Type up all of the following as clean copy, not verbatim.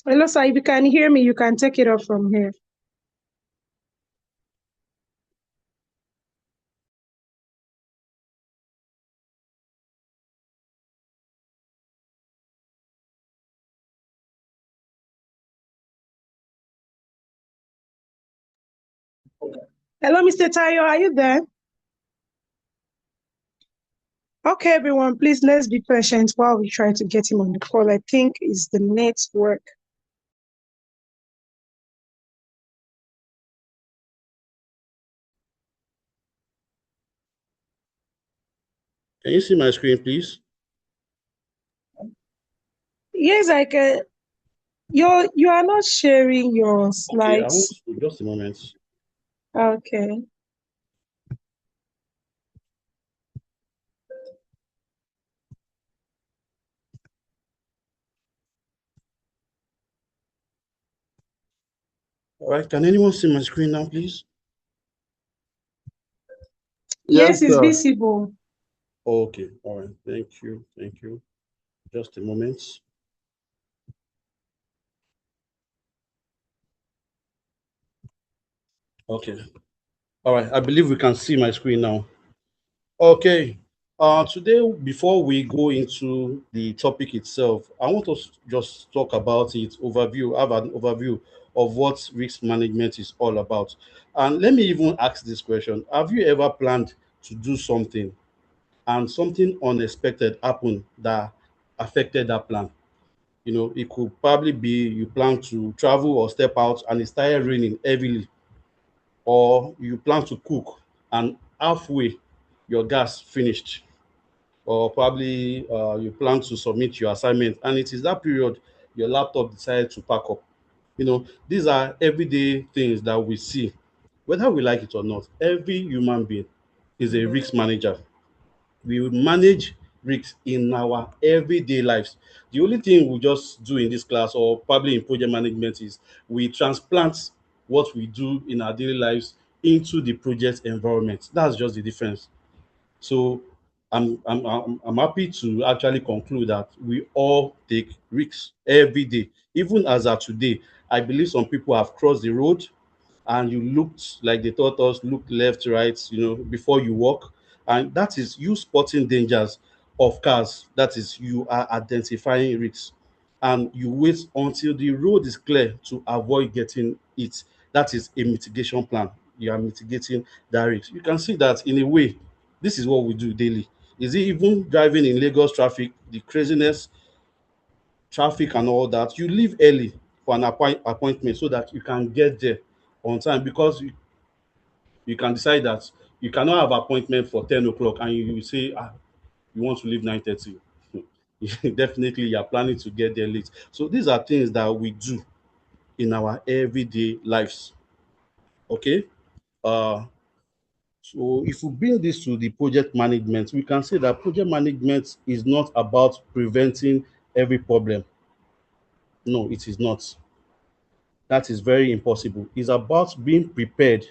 Hello, sir. If you can hear me, you can take it off from here. Hello, Mr. Tayo. Are you there? Okay, everyone, please let's be patient while we try to get him on the call. I think it's the network. Can you see my screen, please? Yes, I can. You are not sharing your Okay, I want slides. to just a moment. Okay. All right, can anyone see my screen now, please? Yes, Yes, it's sir. visible. Okay, all right, thank you, thank you. Just a moment. Okay, all right, I believe we can see my screen now. Okay, today, before we go into the topic itself, I want us to just talk about it, have an overview of what risk management is all about. And let me even ask this question. Have you ever planned to do something and something unexpected happened that affected that plan? You know, it could probably be you plan to travel or step out and it started raining heavily, or you plan to cook and halfway your gas finished, or probably you plan to submit your assignment and it is that period your laptop decided to pack up. You know, these are everyday things that we see, whether we like it or not. Every human being is a risk manager. We will manage risks in our everyday lives. The only thing we just do in this class or probably in project management is we transplant what we do in our daily lives into the project environment. That's just the difference. So I'm happy to actually conclude that we all take risks every day. Even as of today, I believe some people have crossed the road and you looked like they taught us, look left, right, you know, before you walk. And that is you spotting dangers of cars. That is you are identifying risks. And you wait until the road is clear to avoid getting it. That is a mitigation plan. You are mitigating that risk. You can see that in a way, this is what we do daily. Is it even driving in Lagos traffic, the craziness, traffic and all that? You leave early for an appointment so that you can get there on time, because you can decide that you cannot have appointment for 10 o'clock and you say you want to leave 9:30. Definitely you are planning to get there late. So these are things that we do in our everyday lives. Okay. uh so if we bring this to the project management, we can say that project management is not about preventing every problem. No, it is not. That is very impossible. It's about being prepared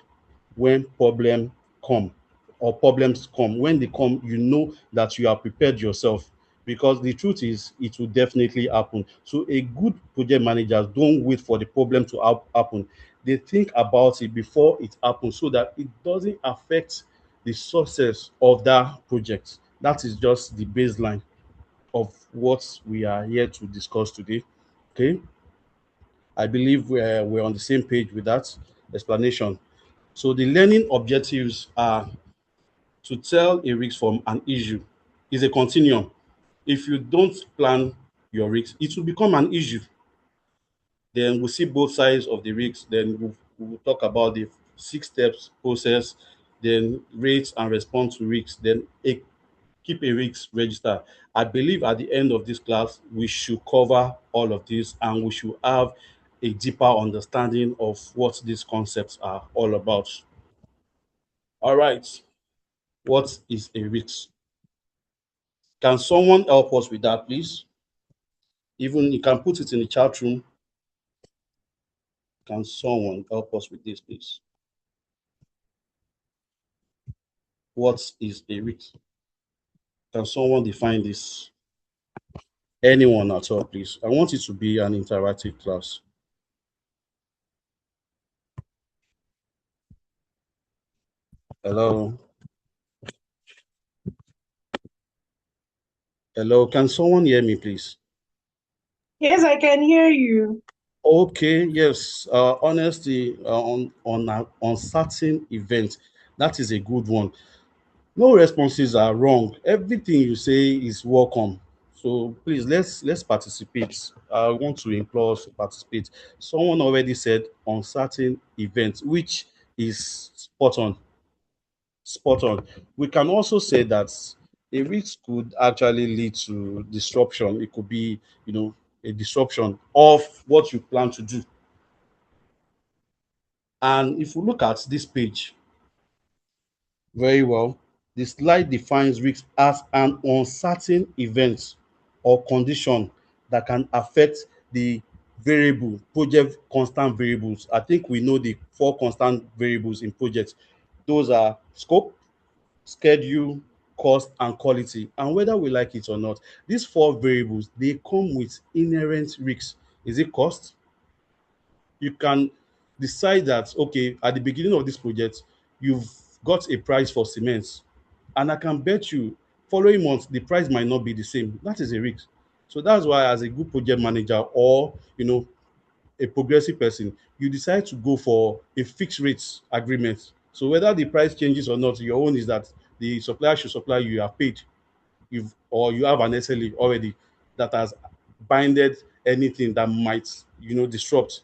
when problems come. When they come, you know that you are prepared yourself. Because the truth is, it will definitely happen. So a good project manager don't wait for the problem to happen. They think about it before it happens so that it doesn't affect the success of that project. That is just the baseline of what we are here to discuss today. Okay. I believe we're on the same page with that explanation. So the learning objectives are to tell a risk from an issue is a continuum. If you don't plan your risk, it will become an issue. Then we'll see both sides of the risk. Then we'll talk about the 6 steps process, then rates and respond to risks, then keep a risk register. I believe at the end of this class, we should cover all of this and we should have a deeper understanding of what these concepts are all about. All right. What is a risk? Can someone help us with that, please? Even you can put it in the chat room. Can someone help us with this, please? What is a risk? Can someone define this? Anyone at all, please. I want it to be an interactive class. Hello. Hello. Can someone hear me, please? Yes, I can hear you. Okay, yes. Honesty on certain events, that is a good one. No responses are wrong. Everything you say is welcome. So please let's participate. I want to implore us to participate. Someone already said on certain events, which is spot on. Spot on. We can also say that a risk could actually lead to disruption. It could be, a disruption of what you plan to do. And if we look at this page very well, the slide defines risk as an uncertain event or condition that can affect the variable project constant variables. I think we know the four constant variables in projects. Those are scope, schedule, cost, and quality. And whether we like it or not, these four variables they come with inherent risks. Is it cost? You can decide that okay, at the beginning of this project, you've got a price for cement, and I can bet you following months the price might not be the same. That is a risk. So that's why, as a good project manager or a progressive person, you decide to go for a fixed rates agreement. So whether the price changes or not, your own is that the supplier should supply you, you are paid. Or you have an SLA already that has binded anything that might disrupt.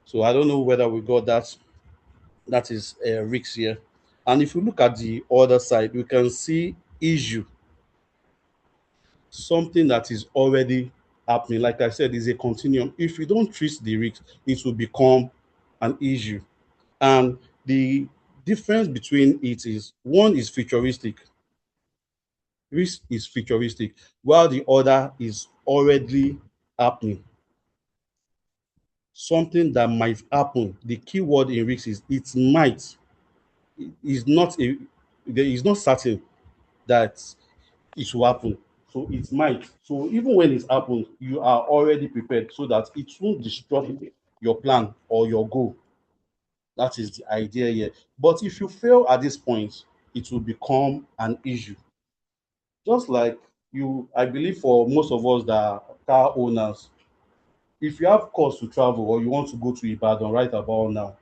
So I don't know whether we got that. That is a risk here. And if you look at the other side, we can see issue, something that is already happening. Like I said, is a continuum. If you don't treat the risk, it will become an issue. And the difference between it is one is futuristic, risk is futuristic, while the other is already happening. Something that might happen. The key word in risk is it might. Is not a there is not certain that it will happen. So it might. So even when it happens, you are already prepared so that it won't disrupt your plan or your goal. That is the idea here. But if you fail at this point, it will become an issue. Just like I believe for most of us that are car owners, if you have cost to travel or you want to go to Ibadan right about now,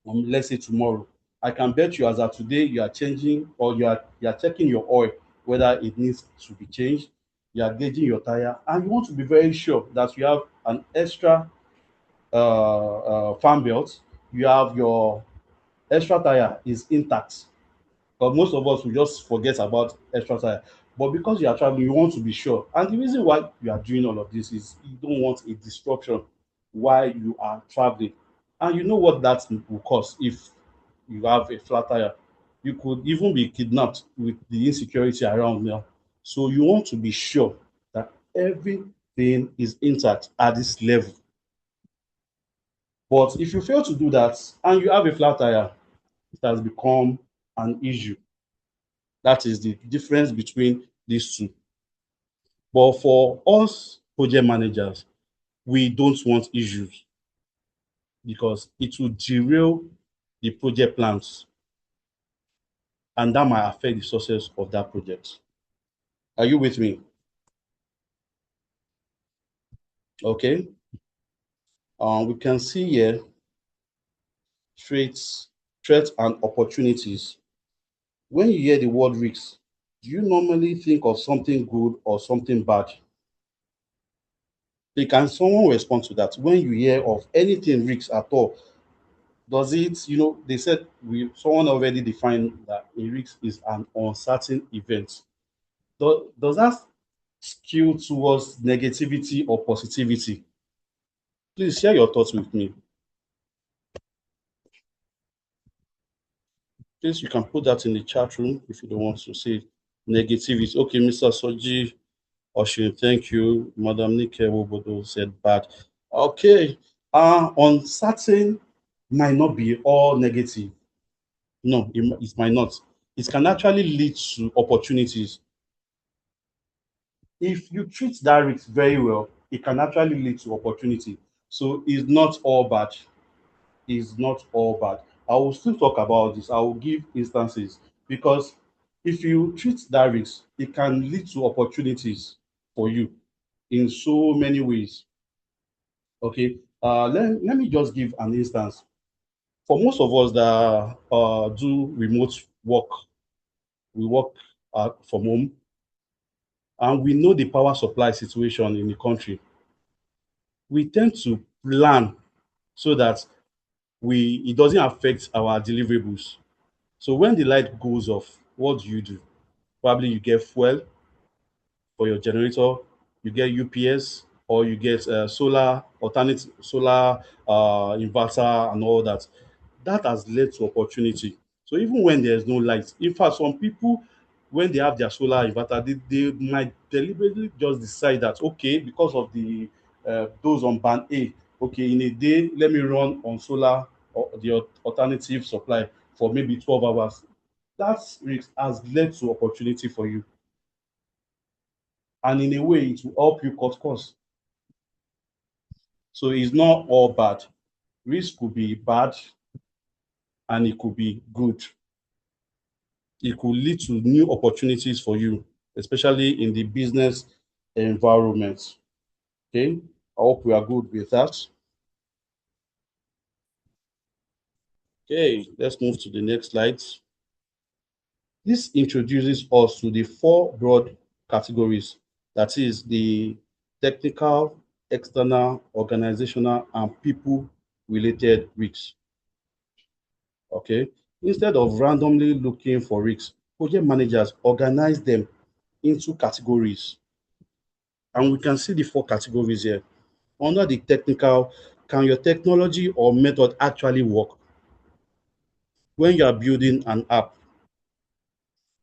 let's say tomorrow, I can bet you as of today you are changing or you are checking your oil whether it needs to be changed. You are gauging your tire, and you want to be very sure that you have an extra fan belt. You have your extra tire is intact. But most of us will just forget about extra tire. But because you are traveling, you want to be sure. And the reason why you are doing all of this is you don't want a disruption while you are traveling. And you know what that will cause if you have a flat tire. You could even be kidnapped with the insecurity around now. So you want to be sure that everything is intact at this level. But if you fail to do that and you have a flat tire, it has become an issue. That is the difference between these two. But for us project managers, we don't want issues because it will derail the project plans and that might affect the success of that project. Are you with me? Okay. We can see here threats, threats and opportunities. When you hear the word risk, do you normally think of something good or something bad? Can someone respond to that? When you hear of anything risk at all, does it, they said someone already defined that a risk is an uncertain event. Does that skew towards negativity or positivity? Please share your thoughts with me. Please, you can put that in the chat room if you don't want to say negativity. Okay, Mr. Soji Oshin, thank you. Madam Nike Wobodo said bad. Okay, uncertain might not be all negative. No, it might not. It can actually lead to opportunities. If you treat that risk very well, it can actually lead to opportunity. So it's not all bad. It's not all bad. I will still talk about this. I will give instances because if you treat that risk, it can lead to opportunities for you in so many ways. Okay. Let me just give an instance. For most of us that do remote work, we work from home, and we know the power supply situation in the country. We tend to plan so that we it doesn't affect our deliverables. So when the light goes off, what do you do? Probably you get fuel for your generator, you get UPS, or you get solar alternate solar inverter and all that. That has led to opportunity. So even when there's no light, in fact, some people when they have their solar inverter, they might deliberately just decide that okay, because of the those on band A, okay, in a day, let me run on solar or the alternative supply for maybe 12 hours. That risk has led to opportunity for you, and in a way it will help you cut costs. So it's not all bad. Risk could be bad and it could be good. It could lead to new opportunities for you, especially in the business environment. Okay, I hope we are good with that. Okay, let's move to the next slide. This introduces us to the four broad categories, that is the technical, external, organizational, and people related risks. Okay, instead of randomly looking for risks, project managers organize them into categories. And we can see the four categories here. Under the technical, can your technology or method actually work? When you are building an app,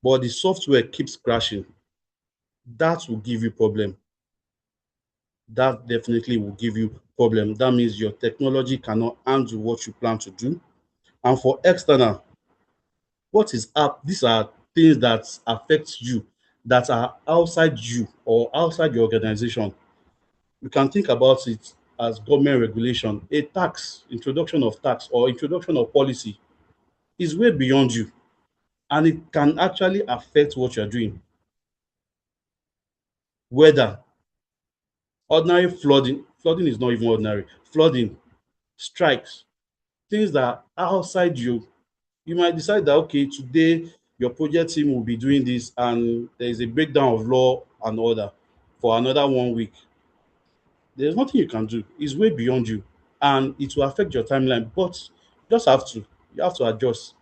but the software keeps crashing, that will give you problem. That definitely will give you problem. That means your technology cannot handle what you plan to do. And for external, what is app? These are things that affect you, that are outside you or outside your organization. You can think about it as government regulation, a tax, introduction of tax or introduction of policy is way beyond you, and it can actually affect what you're doing. Whether ordinary flooding is not even ordinary, flooding, strikes, things that are outside you. You might decide that okay, today your project team will be doing this, and there is a breakdown of law and order for another 1 week. There's nothing you can do. It's way beyond you, and it will affect your timeline. But you have to adjust.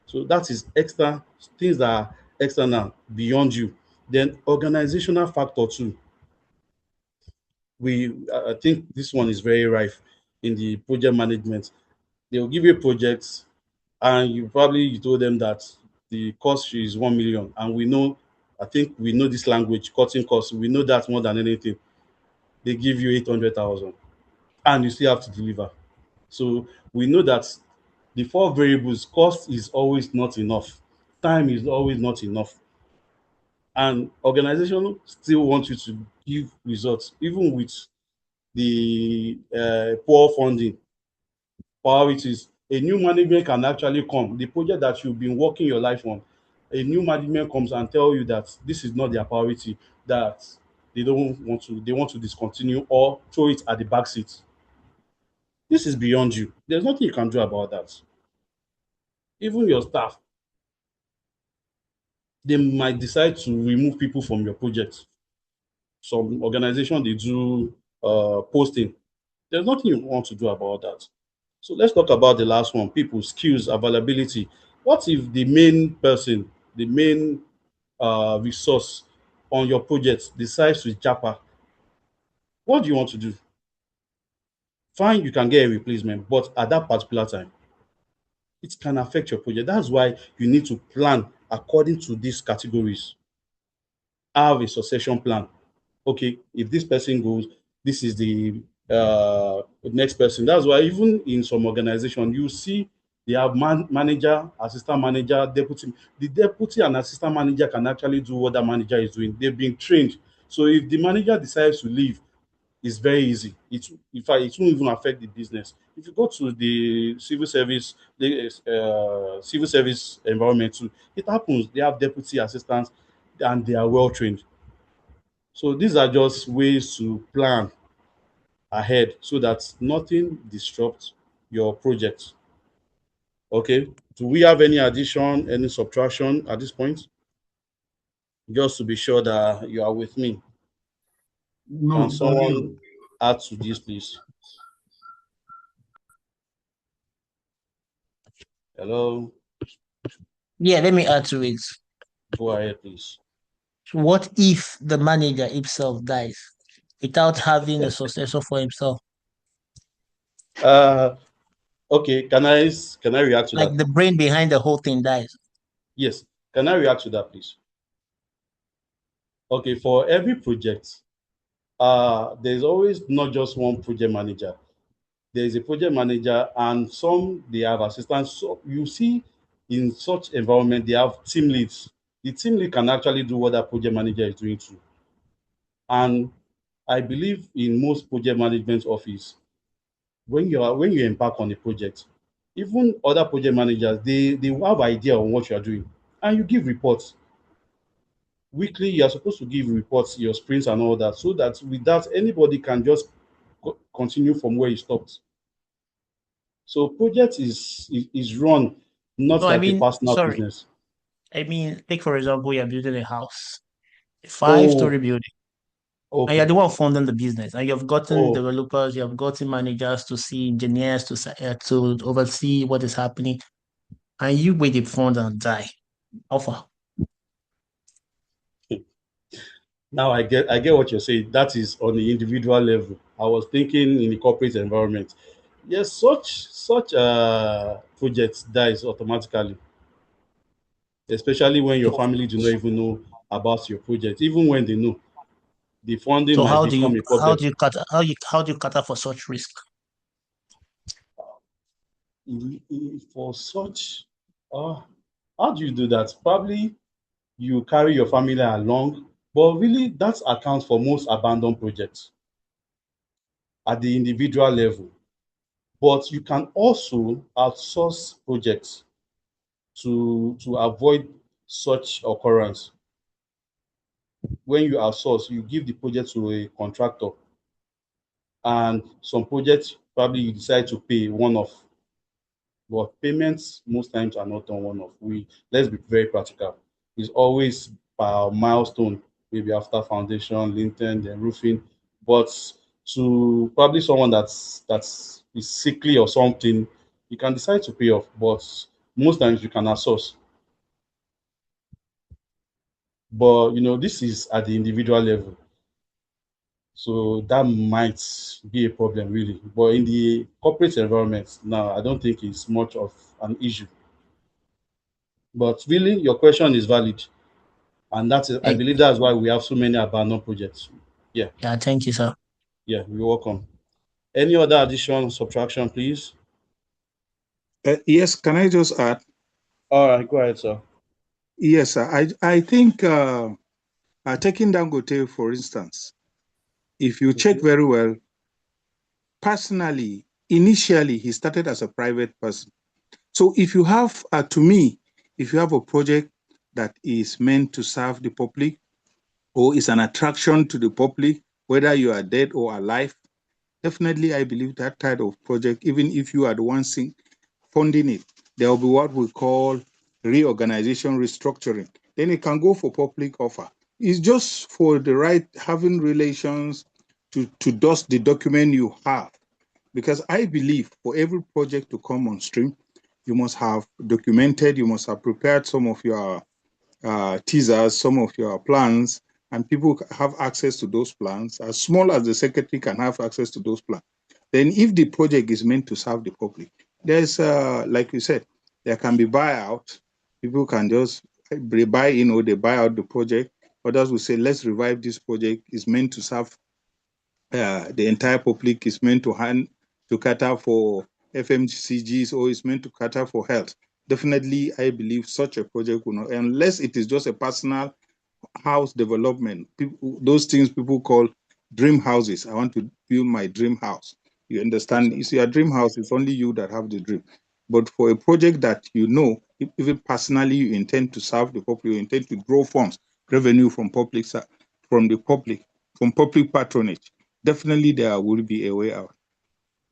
So that is extra things that are external beyond you. Then organizational factor too. I think this one is very rife in the project management. They will give you projects, and you told them that the cost is 1 million, and we know, I think we know this language, cutting costs. We know that more than anything. They give you 800,000, and you still have to deliver. So we know that the four variables, cost is always not enough, time is always not enough, and organization still want you to give results even with the poor funding. Priorities, a new management can actually come, the project that you've been working your life on, a new management comes and tell you that this is not their priority, that they want to discontinue or throw it at the back seat. This is beyond you. There's nothing you can do about that. Even your staff, they might decide to remove people from your project. Some organization they do posting. There's nothing you want to do about that. So let's talk about the last one, people, skills, availability. What if the main person, the main resource on your project decides to japa? What do you want to do? Fine, you can get a replacement, but at that particular time, it can affect your project. That's why you need to plan according to these categories. Have a succession plan. Okay, if this person goes, this is the next person. That's why even in some organization, you see they have manager, assistant manager, deputy. The deputy and assistant manager can actually do what the manager is doing. They've been trained. So if the manager decides to leave, it's very easy. In fact, it won't even affect the business. If you go to the civil service environment too, it happens. They have deputy assistants, and they are well trained. So these are just ways to plan ahead so that nothing disrupts your project. Okay. Do we have any addition, any subtraction at this point? Just to be sure that you are with me. Can No, someone add to this, please? Hello. Yeah, let me add to it. Go ahead, please. What if the manager himself dies without having a successor for himself? Uh, okay. Can I react to Like that? the brain behind the whole thing dies. Yes. Can I react to that, please? Okay. For every project, there's always not just one project manager. There is a project manager, and some they have assistants. So you see, in such environment, they have team leads. The team lead can actually do what that project manager is doing too. And I believe in most project management office, when you embark on a project, even other project managers, they will have idea on what you are doing, and you give reports weekly. You are supposed to give reports, your sprints and all that, so that with that anybody can just continue from where you stopped. So project is run not No, I like a mean, personal sorry. business. I mean, take for example, you're building a house, a Oh, five-story building, and you're okay. the one funding the business, and you've gotten Oh, developers, you have gotten managers to see engineers to oversee what is happening, and you wait the fund and die. Offer. now I get what you're saying. That is on the individual level. I was thinking in the corporate environment. Yes, such projects dies automatically, especially when your So, family do not even know about your project. Even when they know, the funding so might how do you become a how problem. do you cut how do you cater for such risk? For such, uh, how do you do that? Probably you carry your family along, but really that accounts for most abandoned projects at the individual level. But you can also outsource projects to avoid such occurrence. When you outsource, you give the project to a contractor, and some projects probably you decide to pay one off, but payments most times are not done one off. Let's be very practical. It's always per milestone, maybe after foundation, lintel, then roofing. But to probably someone that's is sickly or something, you can decide to pay off, but most times you can outsource. But this is at the individual level. So that might be a problem, really. But in the corporate environment now, I don't think it's much of an issue. But really, your question is valid, and I Like, believe that's why we have so many abandoned projects. Yeah, yeah, thank you, sir. yeah, you're welcome. Any other addition, subtraction, please? Yes, can I just add? All right, go ahead, sir. Yes, sir. I think taking Dangote, for instance, if you check Okay. very well, personally, initially, he started as a private person. So if you have, to me, if you have a project that is meant to serve the public or is an attraction to the public, whether you are dead or alive, definitely I believe that type of project, even if you are the one funding it, there will be what we call reorganization, restructuring. Then it can go for public offer. It's just for the right having relations to dust the document you have. Because I believe for every project to come on stream, you must have documented, you must have prepared some of your teasers, some of your plans, and people have access to those plans, as small as the secretary can have access to those plans. Then, if the project is meant to serve the public, there's, like you said, there can be buyout. People can just buy in or they buy out the project. Others will say, let's revive this project. It's meant to serve the entire public, is meant to cater for FMCGs or is meant to cater for health. Definitely, I believe such a project will not, unless it is just a personal house development, people, those things people call dream houses. I want to build my dream house. You understand? You see, a dream house is only you that have the dream. But for a project that you know, even personally, you intend to serve the public, you intend to grow funds, revenue from from the public, from public patronage. Definitely, there will be a way out.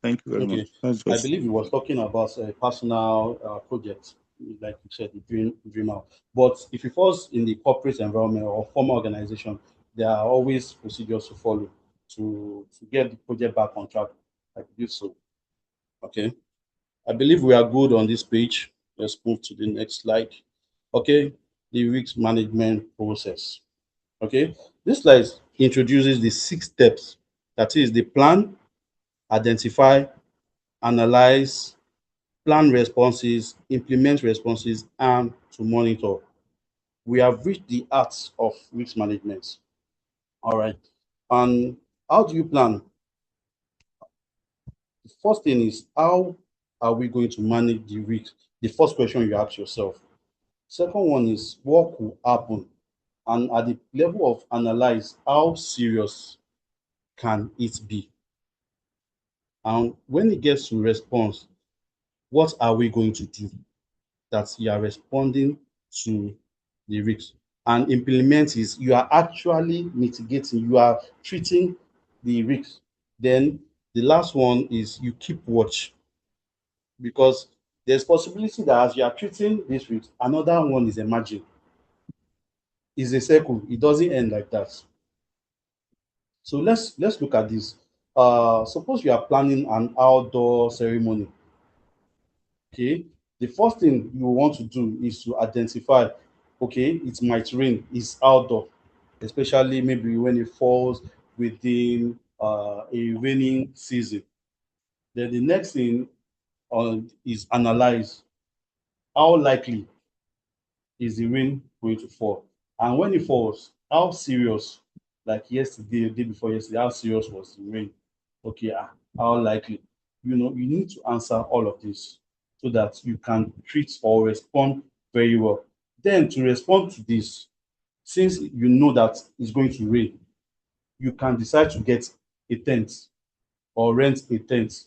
Thank you very much. Okay, That's I just believe he was talking about a personal project, like you said, the dream out. But if it falls in the corporate environment or formal organization, there are always procedures to follow to get the project back on track. I believe so. Okay, I believe we are good on this page. Let's move to the next slide. Okay, the risk management process. Okay, this slide introduces the 6 steps. That is the plan, identify, analyze, plan responses, implement responses, and to monitor. We have reached the art of risk management. All right. And how do you plan? The first thing is, how are we going to manage the risk? The first question you ask yourself. Second one is, what could happen? And at the level of analyze, how serious can it be? And when it gets to response, what are we going to do? That you are responding to the risk. And implement is you are actually mitigating, you are treating the risk. Then the last one is you keep watch, because there's possibility that as you are treating this risk, another one is emerging. It's a circle. It doesn't end like that. So let's look at this. Suppose you are planning an outdoor ceremony. Okay, the first thing you want to do is to identify, okay, it might rain, it's outdoor, especially maybe when it falls within a raining season. Then the next thing is analyze how likely is the rain going to fall, and when it falls, how serious, like yesterday, the day before yesterday, how serious was the rain? Okay, how likely? You need to answer all of this so that you can treat or respond very well. Then to respond to this, since you know that it's going to rain, you can decide to get a tent or rent a tent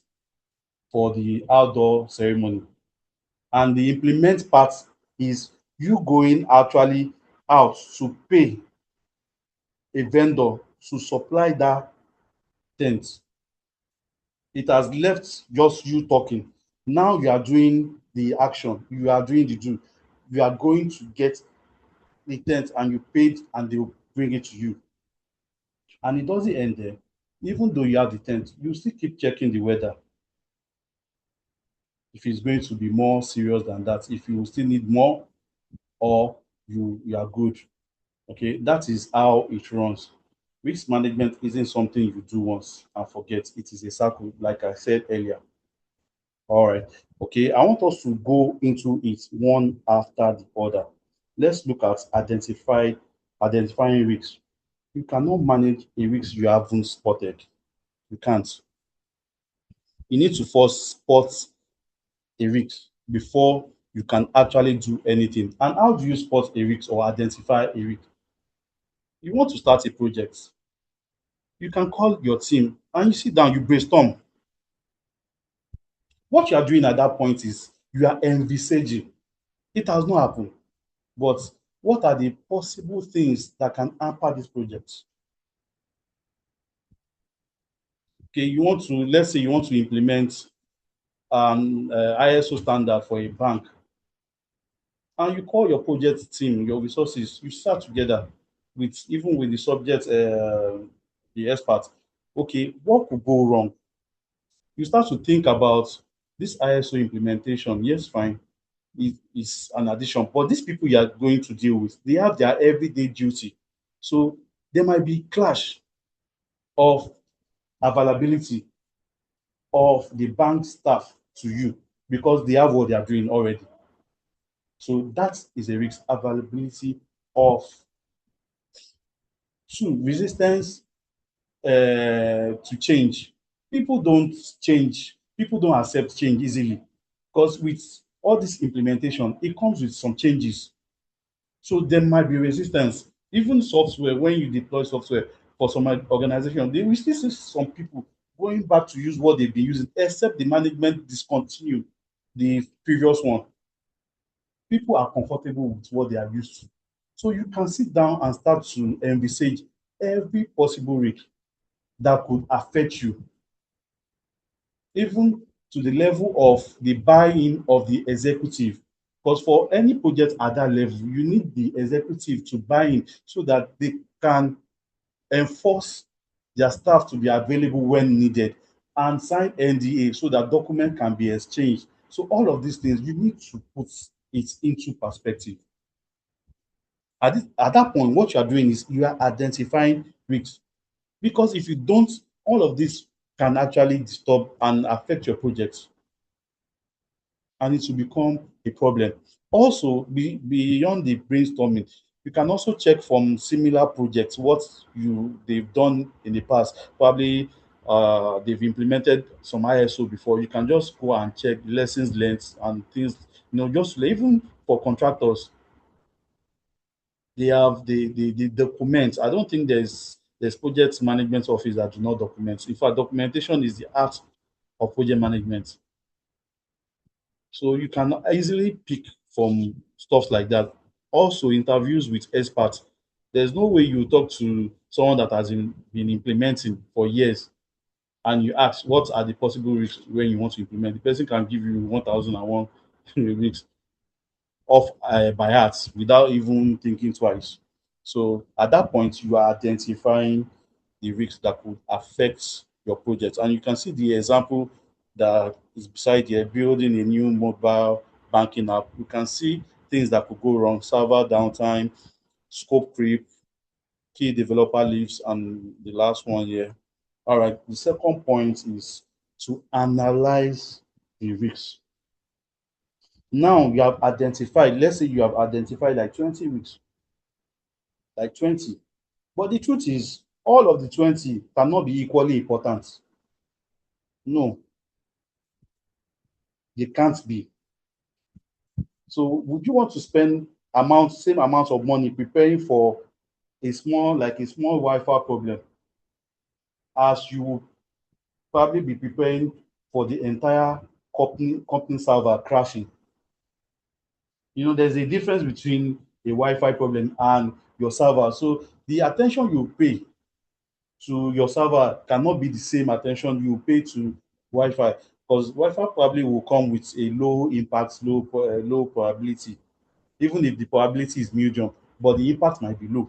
for the outdoor ceremony. And the implement part is you going actually out to pay a vendor to supply that tent. It has left just you talking. Now you are doing the action, you are doing the do. You are going to get the tent and you paid and they will bring it to you. And it doesn't end there. Even though you have the tent, you still keep checking the weather. If it's going to be more serious than that, if you still need more, or you are good. Okay, that is how it runs. Risk management isn't something you do once and forget. It is a cycle, like I said earlier. All right. Okay, I want us to go into it one after the other. Let's look at identifying risks. You cannot manage a risk you haven't spotted. You can't. You need to first spot a risk before you can actually do anything. And how do you spot a risk or identify a risk? You want to start a project, you can call your team and you sit down, you brainstorm. What you are doing at that point is you are envisaging. It has not happened, but what are the possible things that can hamper this project? Okay, let's say you want to implement an ISO standard for a bank, and you call your project team, your resources, you start together with even with the subject, the expert. Okay, what could go wrong? You start to think about this ISO implementation. Yes, fine, it is an addition, but these people you are going to deal with, they have their everyday duty. So there might be clash of availability of the bank staff to you because they have what they are doing already. So that is a risk, availability of. Two, resistance to change. People don't change, people don't accept change easily because with all this implementation, it comes with some changes. So there might be resistance. Even software, when you deploy software for some organization, they will still see some people going back to use what they've been using, except the management discontinue the previous one. People are comfortable with what they are used to. So you can sit down and start to envisage every possible risk that could affect you, even to the level of the buy-in of the executive. Because for any project at that level, you need the executive to buy in so that they can enforce their staff to be available when needed and sign NDA so that document can be exchanged. So all of these things, you need to put it into perspective. At that point, what you are doing is you are identifying risks. Because if you don't, all of this can actually disturb and affect your project, and it will become a problem. Also, beyond the brainstorming, you can also check from similar projects what they've done in the past. Probably they've implemented some ISO before. You can just go and check lessons learned and things. Just even for contractors, they document. I don't think there's project management office that do not document. In fact, documentation is the art of project management. So you can easily pick from stuff like that. Also, interviews with experts. There's no way you talk to someone that has been implementing for years and you ask what are the possible risks when you want to implement. The person can give you 1001 risks off by heart without even thinking twice. So at that point, you are identifying the risks that could affect your project. And you can see the example that is beside here, building a new mobile banking app. You can see things that could go wrong, server downtime, scope creep, key developer leaves, and the last one here. All right, the second point is to analyze the risks. Now you have identified, let's say you have identified like 20 weeks, like 20. But the truth is, all of the 20 cannot be equally important. No, they can't be. So would you want to spend same amount of money preparing for like a small Wi-Fi problem as you would probably be preparing for the entire company server crashing? There's a difference between a Wi-Fi problem and your server. So the attention you pay to your server cannot be the same attention you pay to Wi-Fi, because Wi-Fi probably will come with a low impact, low probability, even if the probability is medium, but the impact might be low.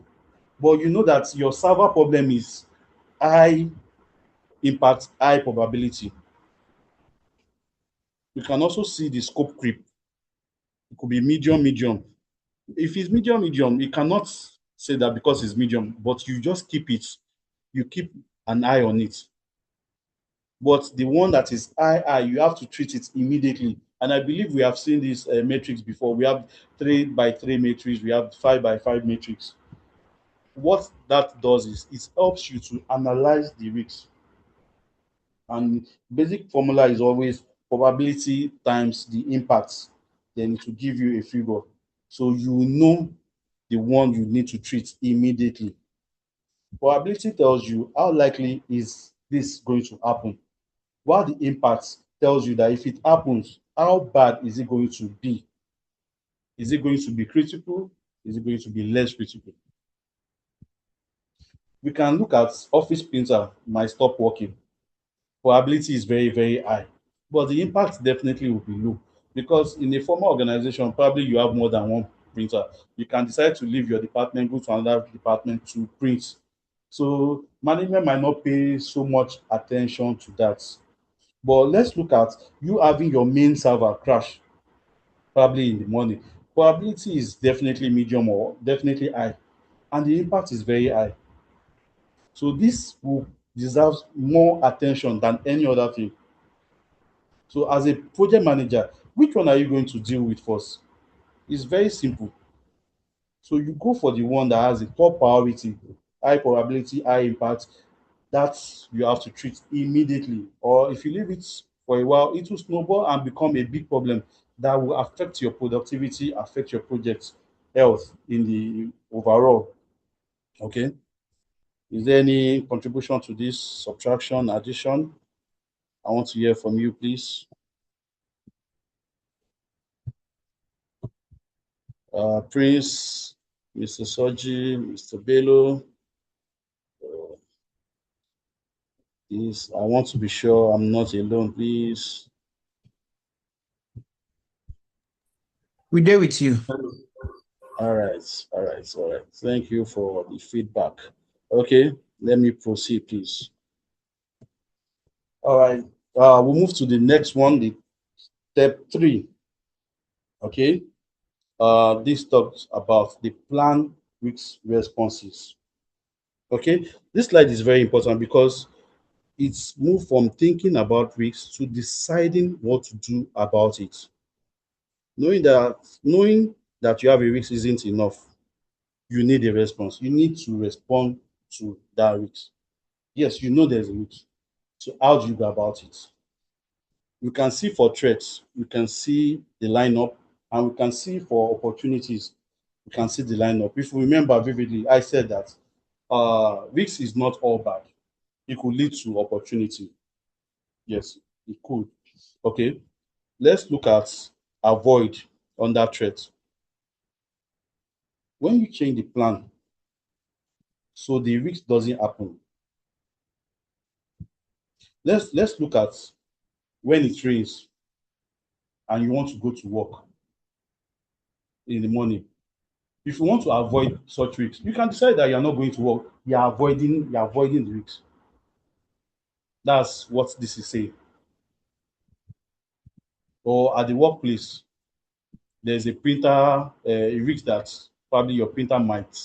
But you know that your server problem is high impact, high probability. You can also see the scope creep. It could be medium, medium. If it's medium, medium, you cannot say that because it's medium, but you just keep it. You keep an eye on it. But the one that is high, you have to treat it immediately. And I believe we have seen this matrix before. We have 3 by 3 matrix, we have 5 by 5 matrix. What that does is it helps you to analyze the risks. And basic formula is always probability times the impact. Then it will give you a figure. So you know the one you need to treat immediately. Probability tells you how likely is this going to happen, while the impact tells you that if it happens, how bad is it going to be? Is it going to be critical? Is it going to be less critical? We can look at office printer might stop working. Probability is very, very high, but the impact definitely will be low, because in a formal organization, probably you have more than one printer. You can decide to leave your department, go to another department to print. So management might not pay so much attention to that. But let's look at you having your main server crash probably in the morning. Probability is definitely medium or definitely high, and the impact is very high. So this will deserves more attention than any other thing. So as a project manager, which one are you going to deal with first? It's very simple. So you go for the one that has a top priority, high probability, high impact, that you have to treat immediately. Or if you leave it for a while, it will snowball and become a big problem that will affect your productivity, affect your project health in the overall. Okay. Is there any contribution to this subtraction, addition? I want to hear from you, please. Prince, Mr. Soji, Mr. Bello. Please, I want to be sure I'm not alone, please. We're there with you. All right, all right, all right. Thank you for the feedback. Okay, let me proceed, please. All right, we'll move to the next one, the step 3. Okay, this talks about the plan risk responses. Okay, this slide is very important because it's moved from thinking about risks to deciding what to do about it. Knowing that you have a risk isn't enough. You need a response. You need to respond to that risk. Yes, you know there's a risk. So how do you go about it? You can see for threats, you can see the lineup, and we can see for opportunities, you can see the lineup. If you remember vividly, I said that risk is not all bad. It could lead to opportunity. Yes, it could. Okay, let's look at avoid under threat. When you change the plan so the risk doesn't happen, let's look at when it rains and you want to go to work in the morning. If you want to avoid such risks, you can decide that you're not going to work. You're avoiding the risks. That's what this is saying. Or at the workplace, there's a printer, a risk that probably your printer might,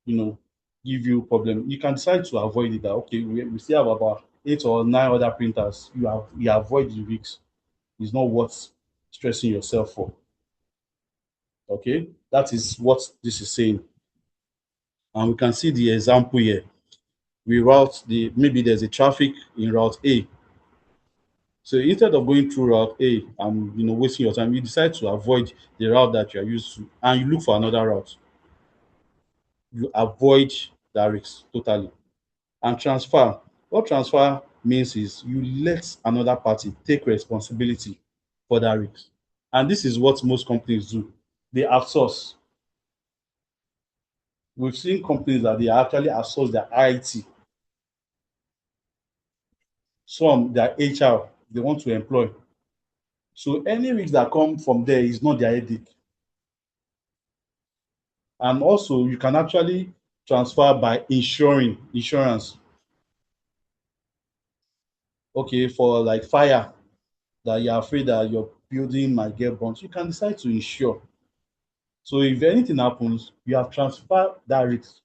you know, give you problem. You can decide to avoid it. That okay, we still have about 8 or 9 other printers. You avoid the risks. It's not worth stressing yourself for. Okay, that is what this is saying. And we can see the example here. We route the maybe there's a traffic in route A. So instead of going through route A and wasting your time, you decide to avoid the route that you are used to and you look for another route. You avoid that risk totally. And transfer. What transfer means is you let another party take responsibility for that risk. And this is what most companies do. They outsource. We've seen companies that they actually outsource their IT. Some their HR they want to employ. So any risk that come from there is not their headache. And also you can actually transfer by insurance. Okay, for like fire that you're afraid that your building might get burnt, you can decide to insure. So if anything happens, you have transferred that risk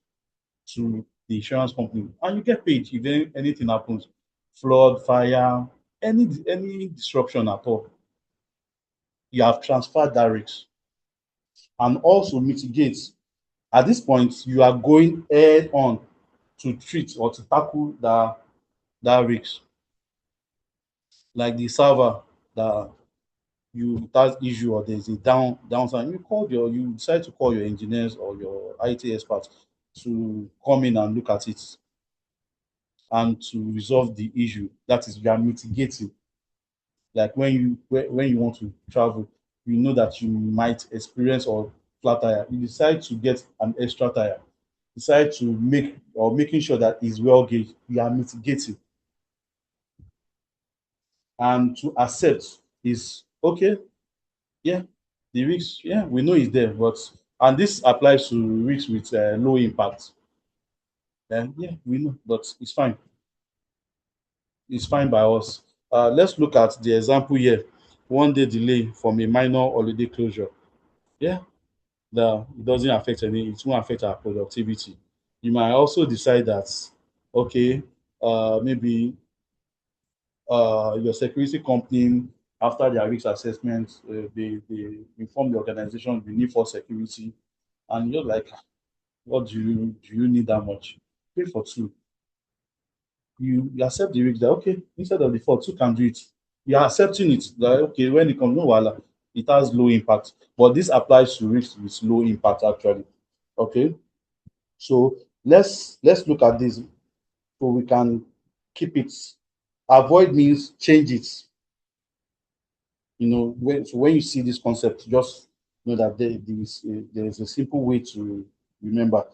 to the insurance company and you get paid if anything happens. Flood, fire, any disruption at all. You have transferred that risk and also mitigate. At this point, you are going head on to treat or to tackle that risk. Like the server that that issue or there's a downtime, you decide to call your engineers or your IT experts to come in and look at it and to resolve the issue. That is, you are mitigating. Like when you want to travel, you know that you might experience or flat tire. You decide to get an extra tire. Decide to making sure that it's well gauged. You are mitigating. And to accept is okay. Yeah, the risk. Yeah, we know it's there, but and this applies to risks with low impact. Yeah, we know, but it's fine. It's fine by us. Let's look at the example here. 1 day delay from a minor holiday closure. Yeah, it doesn't affect it won't affect our productivity. You might also decide that, okay, maybe your security company, after their risk assessment, they inform the organization we need for security, and you're like, what do you need that much? Pay for two. You accept the risk that okay, instead of the four, two can do it. You are accepting it that okay, when it comes, no wahala, it has low impact. But this applies to risks with low impact actually. Okay. So Let's look at this so we can keep it. Avoid means change it. When you see this concept, just know that there is a simple way to remember.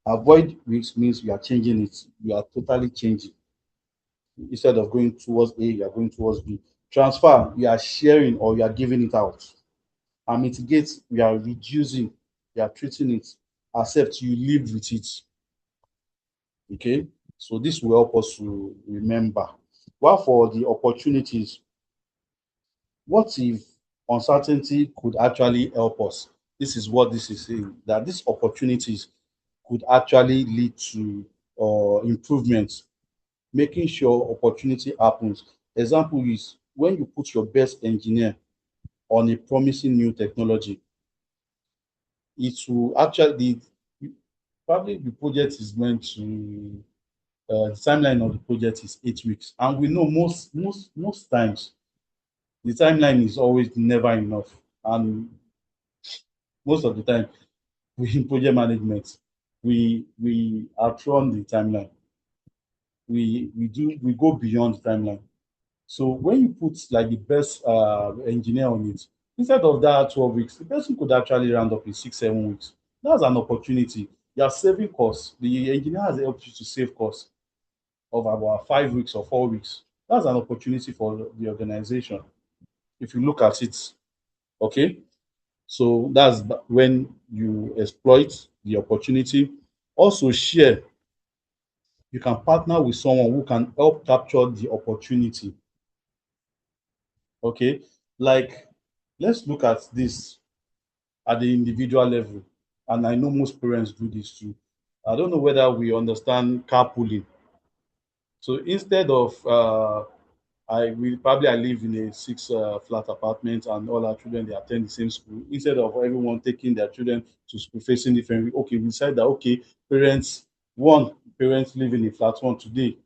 Avoid which means you are changing it. You are totally changing. Instead of going towards A, you are going towards B. Transfer, you are sharing or you are giving it out. And mitigate, you are reducing, you are treating it. Accept, you live with it. Okay, so this will help us to remember. While for the opportunities, what if uncertainty could actually help us? This is what this is saying, that these opportunities could actually lead to improvements, making sure opportunity happens. Example is when you put your best engineer on a promising new technology, it will actually, probably the project is meant to, the timeline of the project is 8 weeks. And we know most times the timeline is always never enough. And most of the time, we in project management, we outrun the timeline. We go beyond the timeline. So when you put like the best engineer on it, instead of that 12 weeks, the person could actually round up in 6, 7 weeks. That's an opportunity. You are saving costs. The engineer has helped you to save costs of about 5 weeks or 4 weeks. That's an opportunity for the organization. If you look at it, okay. So that's when you exploit the opportunity. Also share. You can partner with someone who can help capture the opportunity. Okay, like let's look at this at the individual level. And I know most parents do this too. I don't know whether we understand carpooling. So instead of I live in a six flat apartment and all our children they attend the same school. Instead of everyone taking their children to school facing different, okay, we decide that okay, parents one parents live in a flat one today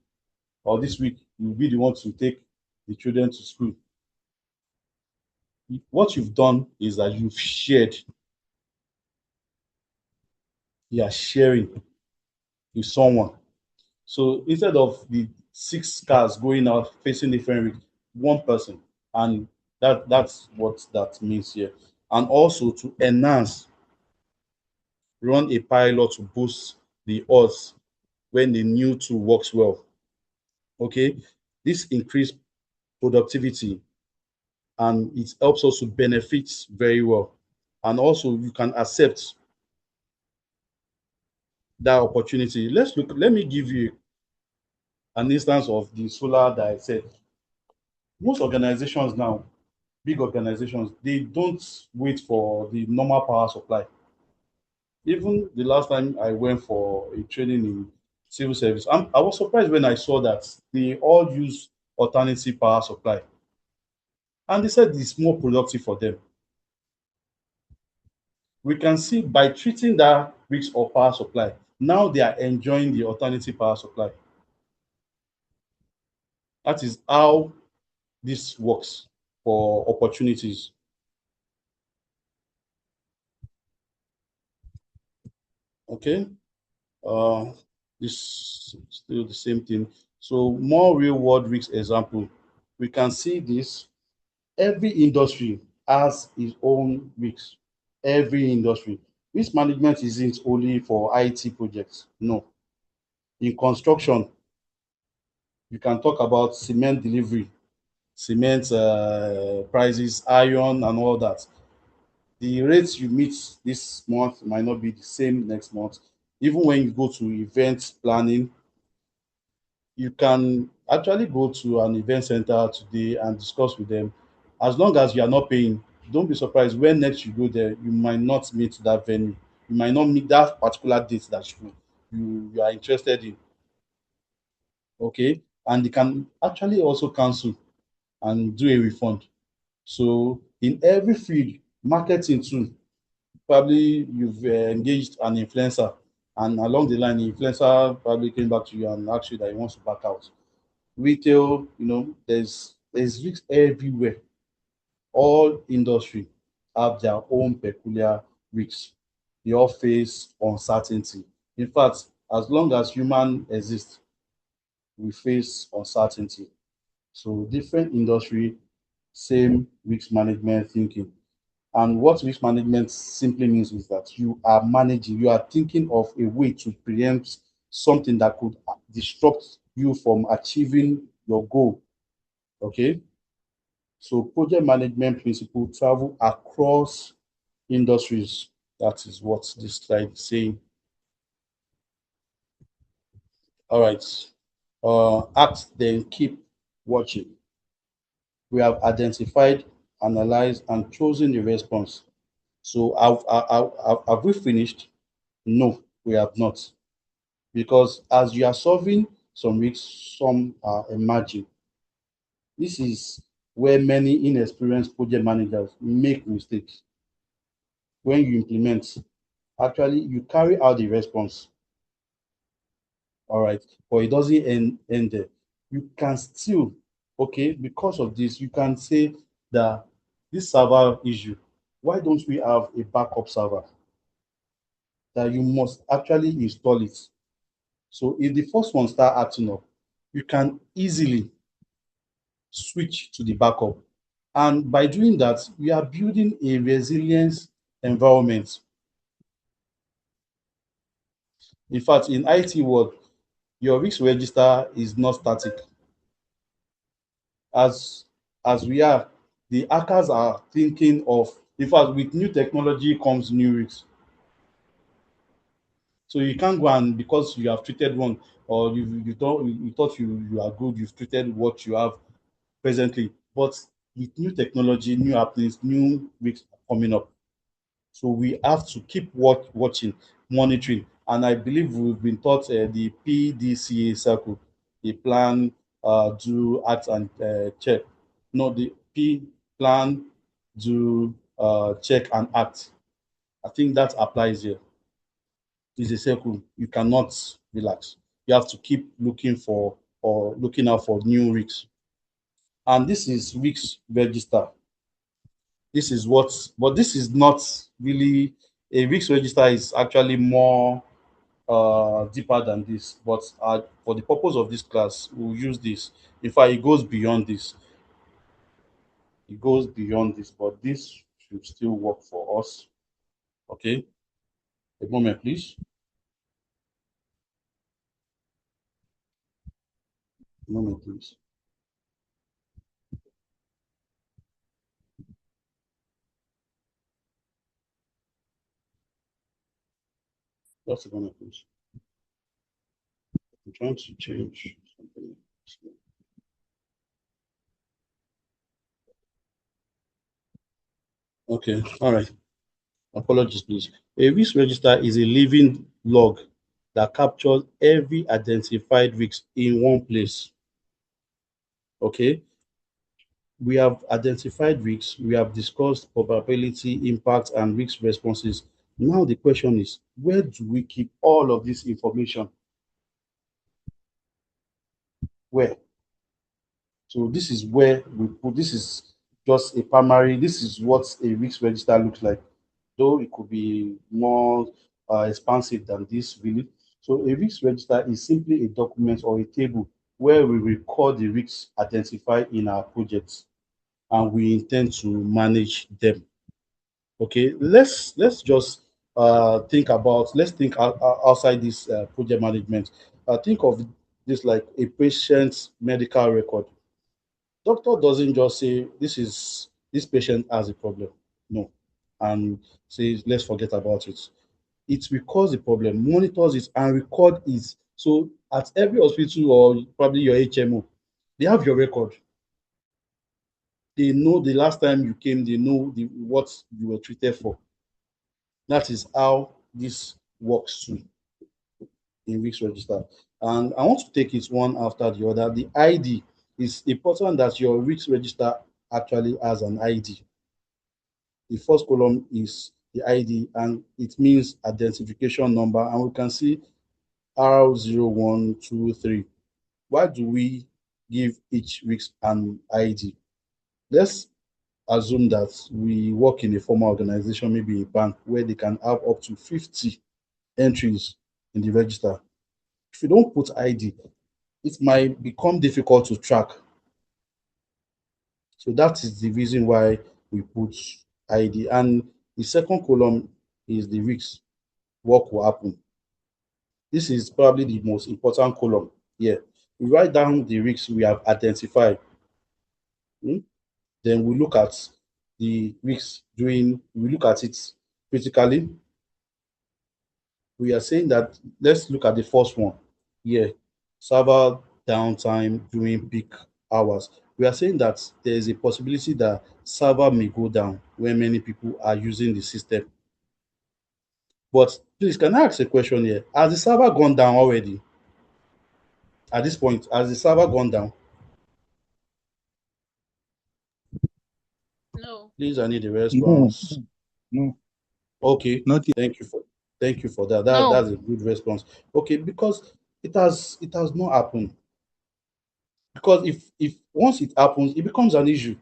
or this week will be the one to take the children to school. What you've done is that you've shared, you are sharing with someone. So instead of the six cars going out facing different routes, one person, and that's what that means here. And also to enhance, run a pilot to boost the odds when the new tool works well. Okay, this increase productivity and it helps us to benefit very well. And also you can accept that opportunity. Let's look. Let me give you an instance of the solar that I said. Most organizations now, big organizations, they don't wait for the normal power supply. Even the last time I went for a training in civil service, I was surprised when I saw that they all use alternative power supply. And they said it's more productive for them. We can see by treating that risk of power supply, now they are enjoying the alternative power supply. That is how this works for opportunities. Okay. Uh, this still the same thing. So more real world risk example. We can see this. Every industry has its own risks. Every industry. Risk management isn't only for IT projects. No. In construction, you can talk about cement delivery, cement prices, iron, and all that. The rates you meet this month might not be the same next month. Even when you go to event planning, you can actually go to an event center today and discuss with them. As long as you are not paying, don't be surprised when next you go there, you might not meet that venue. You might not meet that particular date that you are interested in. Okay. And they can actually also cancel and do a refund. So in every field, marketing too, probably you've engaged an influencer and along the line, the influencer probably came back to you and asked you that he wants to back out. Retail, there's risks everywhere. All industry have their own peculiar risks. They all face uncertainty. In fact, As long as human exists, we face uncertainty. So different industry, same risk management thinking. And what risk management simply means is that you are managing, you are thinking of a way to preempt something that could disrupt you from achieving your goal. Okay. So project management principle travel across industries. That is what this slide is saying. All right. Act, then keep watching. We have identified, analyzed, and chosen the response. So have we finished? No, we have not. Because as you are solving some risks, some are emerging. This is where many inexperienced project managers make mistakes. When you implement, actually, you carry out the response, all right, but it doesn't end there. You can still, okay, because of this, you can say that this server issue, why don't we have a backup server that you must actually install it? So if the first one start acting up, you can easily switch to the backup. And by doing that, we are building a resilience environment. In fact, in IT world, your risk register is not static. As we are, the hackers are thinking of, in fact, with new technology comes new risks. So you can't go and because you have treated one or you thought you are good, you've treated what you have presently. But with new technology, new happenings, new risks coming up. So we have to keep watching, monitoring. And I believe we've been taught the PDCA circle, the plan, do, act, and check. No, the P, plan, do, check, and act. I think that applies here. It's a circle. You cannot relax. You have to keep looking for or looking out for new risks. And this is risk register. This is what, but this is not really a risk register is actually more deeper than this. But for the purpose of this class, we'll use this. In fact, it goes beyond this. It goes beyond this, but this should still work for us. Okay, a moment, please. A moment, please. Just a moment, please. I'm trying to change something. Okay, all right. Apologies, please. A risk register is a living log that captures every identified risk in one place. Okay, we have identified risks, we have discussed probability, impact, and risk responses. Now the question is, where do we keep all of this information? Where? So this is where we put, this is just a primary, this is what a risk register looks like, though it could be more expansive than this really. So a risk register is simply a document or a table where we record the risks identified in our projects and we intend to manage them. Okay, let's just think about, let's think outside this project management. Think of this like a patient's medical record. Doctor doesn't just say this patient has a problem, no, and says let's forget about it. It records the problem, monitors it, and record it. So at every hospital or probably your HMO, they have your record. They know the last time you came, they know what you were treated for. That is how this works too in risk register. And I want to take it one after the other. The ID is important that your risk register actually has an ID. The first column is the ID and it means identification number. And we can see R0123. Why do we give each risk an ID? Let's assume that we work in a formal organization, maybe a bank, where they can have up to 50 entries in the register. If you don't put ID, it might become difficult to track. So that is the reason why we put ID. And the second column is the risk. What will happen? This is probably the most important column here. We write down the risks we have identified. Hmm? Then we look at the risks during, we look at it critically. We are saying that, let's look at the first one here, server downtime during peak hours. We are saying that there is a possibility that server may go down when many people are using the system. But please, can I ask a question here? Has the server gone down already? At this point, has the server gone down? No. Please, I need a No, response. no, Okay, not yet. thank you for that. No. That's a good response. Okay, because it has not happened. Because if once it happens, it becomes an issue.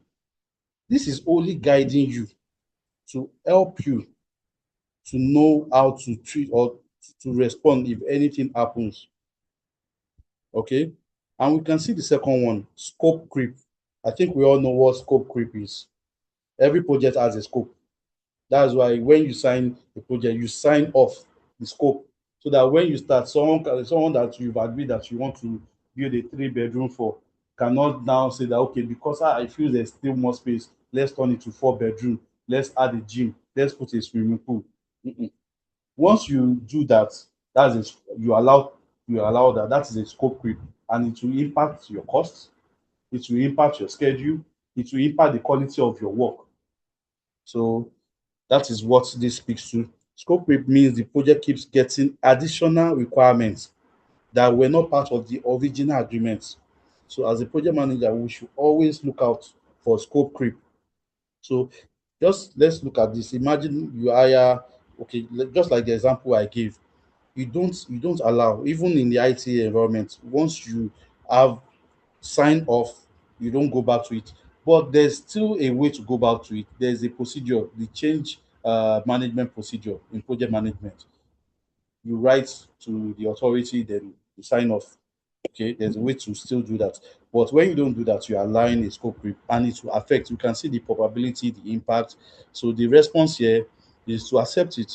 This is only guiding you to help you to know how to treat or to respond if anything happens. Okay. And we can see the second one, scope creep. I think we all know what scope creep is. Every project has a scope. That's why when you sign a project, you sign off the scope so that when you start, someone that you've agreed that you want to build a three-bedroom for cannot now say that, okay, because I feel there's still more space, let's turn it to four-bedroom, let's add a gym, let's put a swimming pool. Mm-mm. Once you do that, that's a, you allow that. That is a scope creep, and it will impact your costs. It will impact your schedule. It will impact the quality of your work. So that is what this speaks to. Scope creep means the project keeps getting additional requirements that were not part of the original agreement. So as a project manager, we should always look out for scope creep. So just let's look at this. Imagine you hire, okay, just like the example I gave, you don't allow, even in the IT environment, once you have signed off, you don't go back to it. But there's still a way to go back to it. There's a procedure, the change management procedure in project management. You write to the authority, then you sign off. Okay, there's a way to still do that. But when you don't do that, you are allowing a scope creep and it will affect. You can see the probability, the impact. So the response here is to accept it,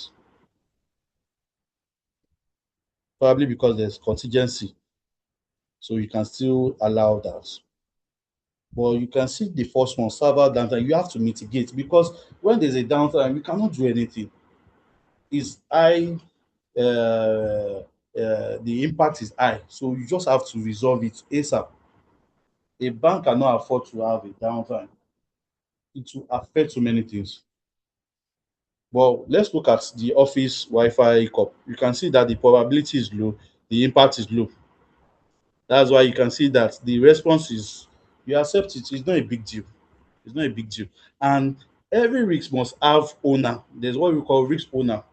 probably because there's contingency. So you can still allow that. But you can see the first one, server downtime, you have to mitigate because when there's a downtime, you cannot do anything. It's high, the impact is high. So you just have to resolve it ASAP. A bank cannot afford to have a downtime. It will affect so many things. But let's look at the office Wi-Fi hiccup. You can see that the probability is low, the impact is low. That's why you can see that the response is you accept it. It's not a big deal. It's not a big deal. And every risk must have owner. There's what we call risk owner.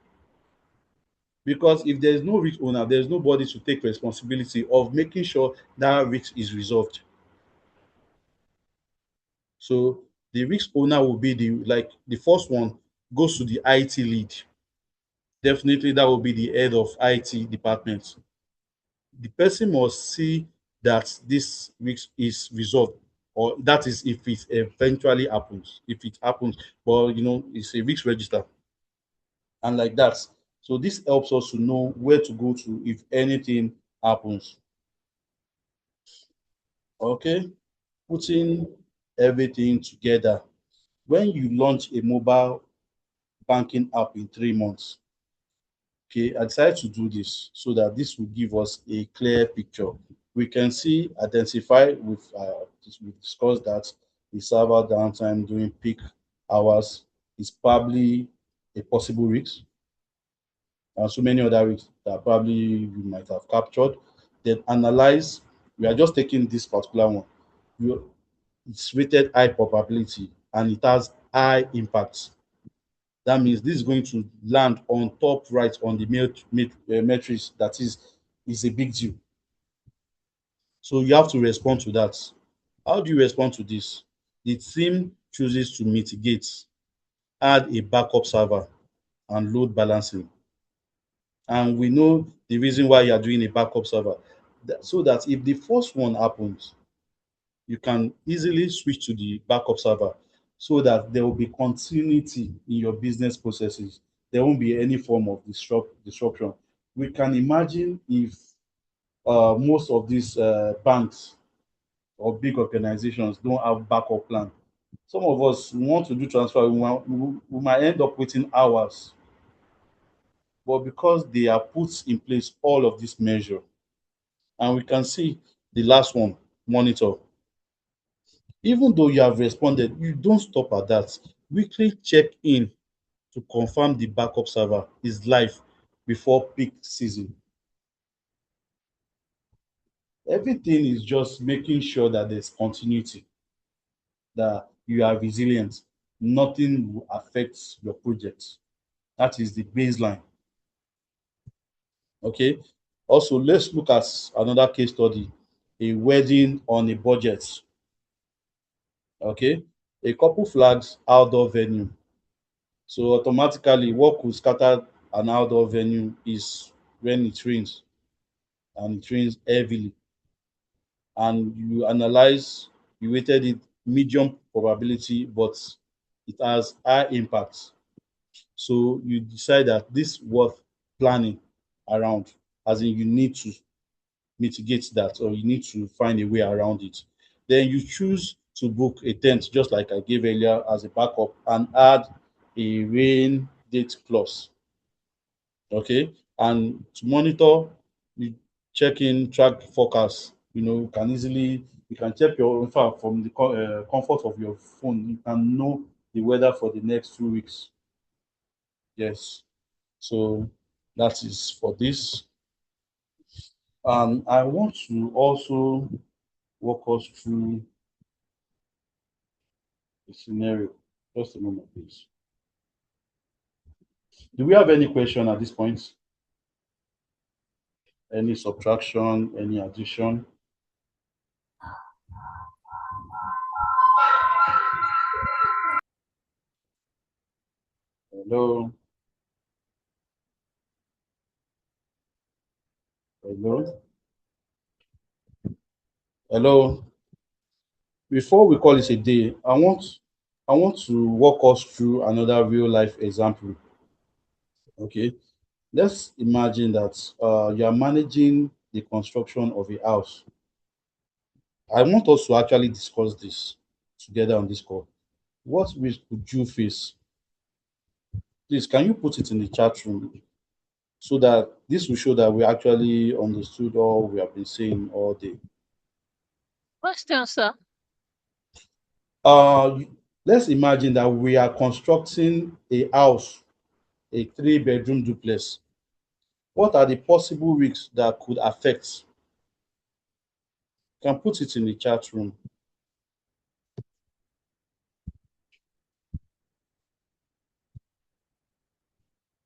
Because if there's no risk owner, there's nobody to take responsibility of making sure that risk is resolved. So the risk owner will be the first one goes to the IT lead. Definitely that will be the head of IT department. The person must see that this risk is resolved, or that is if it eventually happens. If it happens, but it's a risk register and like that. So this helps us to know where to go to if anything happens. Okay, putting everything together. When you launch a mobile banking app in 3 months, okay, I decided to do this so that this will give us a clear picture. We can see, identify with, we discussed that the server downtime during peak hours is probably a possible risk, and so many other risks that probably you might have captured. Then analyze. We are just taking this particular one. It's rated high probability and it has high impact. That means this is going to land on top right on the matrix. That is a big deal. So you have to respond to that. How do you respond to this? The team chooses to mitigate, add a backup server, and load balancing. And we know the reason why you are doing a backup server. So that if the first one happens, you can easily switch to the backup server so that there will be continuity in your business processes. There won't be any form of disruption. We can imagine if most of these banks or big organizations don't have backup plan. Some of us want to do transfer, we might end up waiting hours, but because they are put in place all of this measure, and we can see the last one, monitor. Even though you have responded, you don't stop at that. Weekly check in to confirm the backup server is live before peak season. Everything is just making sure that there's continuity, that you are resilient. Nothing will affect your project. That is the baseline. Okay. Also, let's look at another case study, a wedding on a budget. Okay. A couple flags outdoor venue. So automatically, what could scatter an outdoor venue is when it rains, and it rains heavily. And you analyze, you rated it medium probability, but it has high impact. So you decide that this worth planning around, as in you need to mitigate that, or you need to find a way around it. Then you choose to book a tent, just like I gave earlier, as a backup, and add a rain date clause. Okay. And to monitor, you check in, track forecast. You can easily, you can check your, in fact, from the comfort of your phone, you can know the weather for the next 2 weeks. Yes. So that is for this. And I want to also walk us through the scenario. Just a moment, please. Do we have any question at this point? Any subtraction, any addition? Hello? Hello? Hello? Before we call it a day, I want to walk us through another real life example. Okay. Let's imagine that you are managing the construction of a house. I want us to actually discuss this together on this call. What risk could you face? Please, can you put it in the chat room so that this will show that we actually understood all we have been saying all day? Question, sir. Uh, let's imagine that we are constructing a house, a three-bedroom duplex. What are the possible risks that could affect? You can put it in the chat room.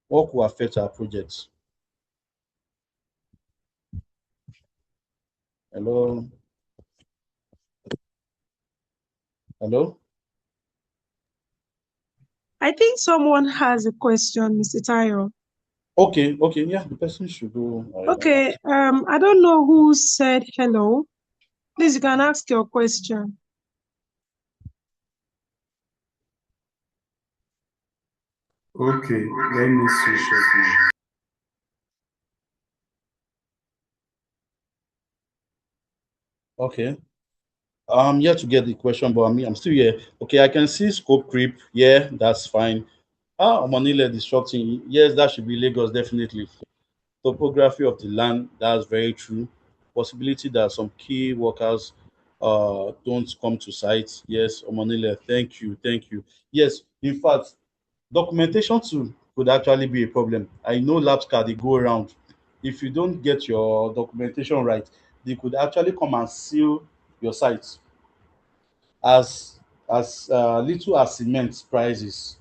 What could affect our projects? Hello? Hello? I think someone has a question, Mr. Tayo. Okay, okay, yeah, the person should go ahead and Okay, ask. I don't know who said hello. Please, you can ask your question. Okay, let me switch up. Okay. I'm yet to get the question, but I'm still here. Okay, I can see scope creep. Yeah, that's fine. Manila disrupting. Yes, that should be Lagos, definitely. Topography of the land, that's very true. Possibility that some key workers don't come to site. Yes, Manila, thank you, thank you. Yes, in fact, documentation too could actually be a problem. I know labs card they go around. If you don't get your documentation right, they could actually come and seal your site as little as cement prices.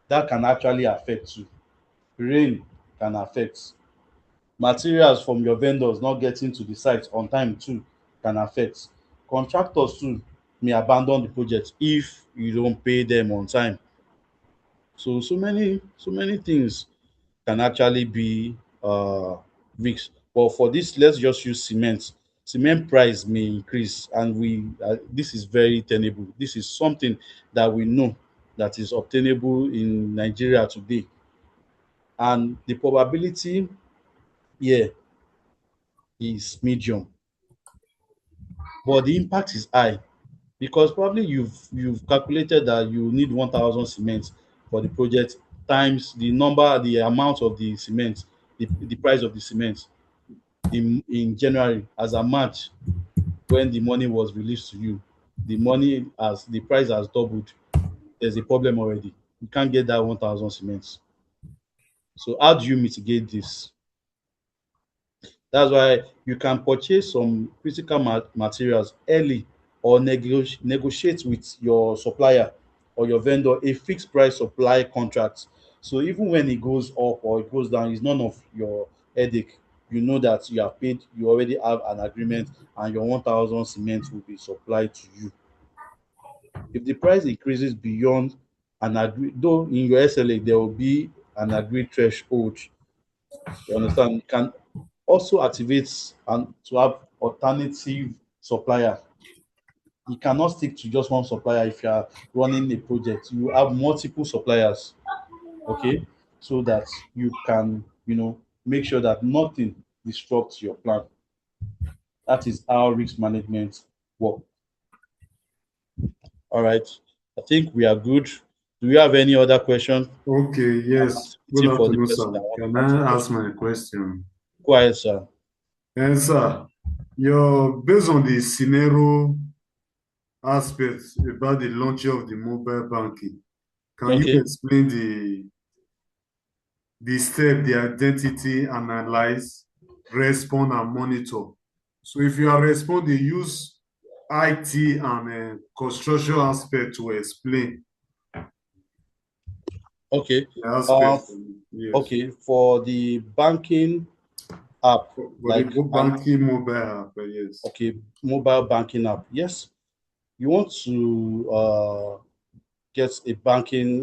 That can actually affect you. Rain can affect. Materials from your vendors not getting to the site on time too can affect. Contractors too may abandon the project if you don't pay them on time. So many things can actually be risk. But for this, let's just use cement. Cement price may increase, and this is very tenable. This is something that we know that is obtainable in Nigeria today, and the probability here is medium, but the impact is high because probably you've calculated that you need 1,000 cement for the project times the amount of the cement, the price of the cement in January as a March when the money was released to you. The price has doubled. There's a problem already. You can't get that 1,000 cements. So how do you mitigate this? That's why you can purchase some critical materials early or negotiate with your supplier or your vendor a fixed price supply contract. So even when it goes up or it goes down, it's none of your headache. You know that you are paid, you already have an agreement, and your 1,000 cement will be supplied to you. If the price increases beyond an agreed, though in your SLA there will be an agreed threshold, you understand? You can also activate and to have alternative supplier. You cannot stick to just one supplier if you are running a project. You have multiple suppliers, okay, so that you can, make sure that nothing disrupts your plan. That is how risk management work. All right. I think we are good. Do you have any other question? Okay, yes. Good Waiting for the afternoon, person sir. that want Can to ask a I ask question. my question? Go ahead, sir. And sir, based on the scenario aspects about the launch of the mobile banking, can you Okay. explain the step, the identity, analyze, respond, and monitor? So if you are responding, use IT and construction aspect to explain Okay. the Uh, aspect. Yes. okay. For the banking app, For the and banking mobile app, yes. okay, mobile banking app. Yes, you want to get a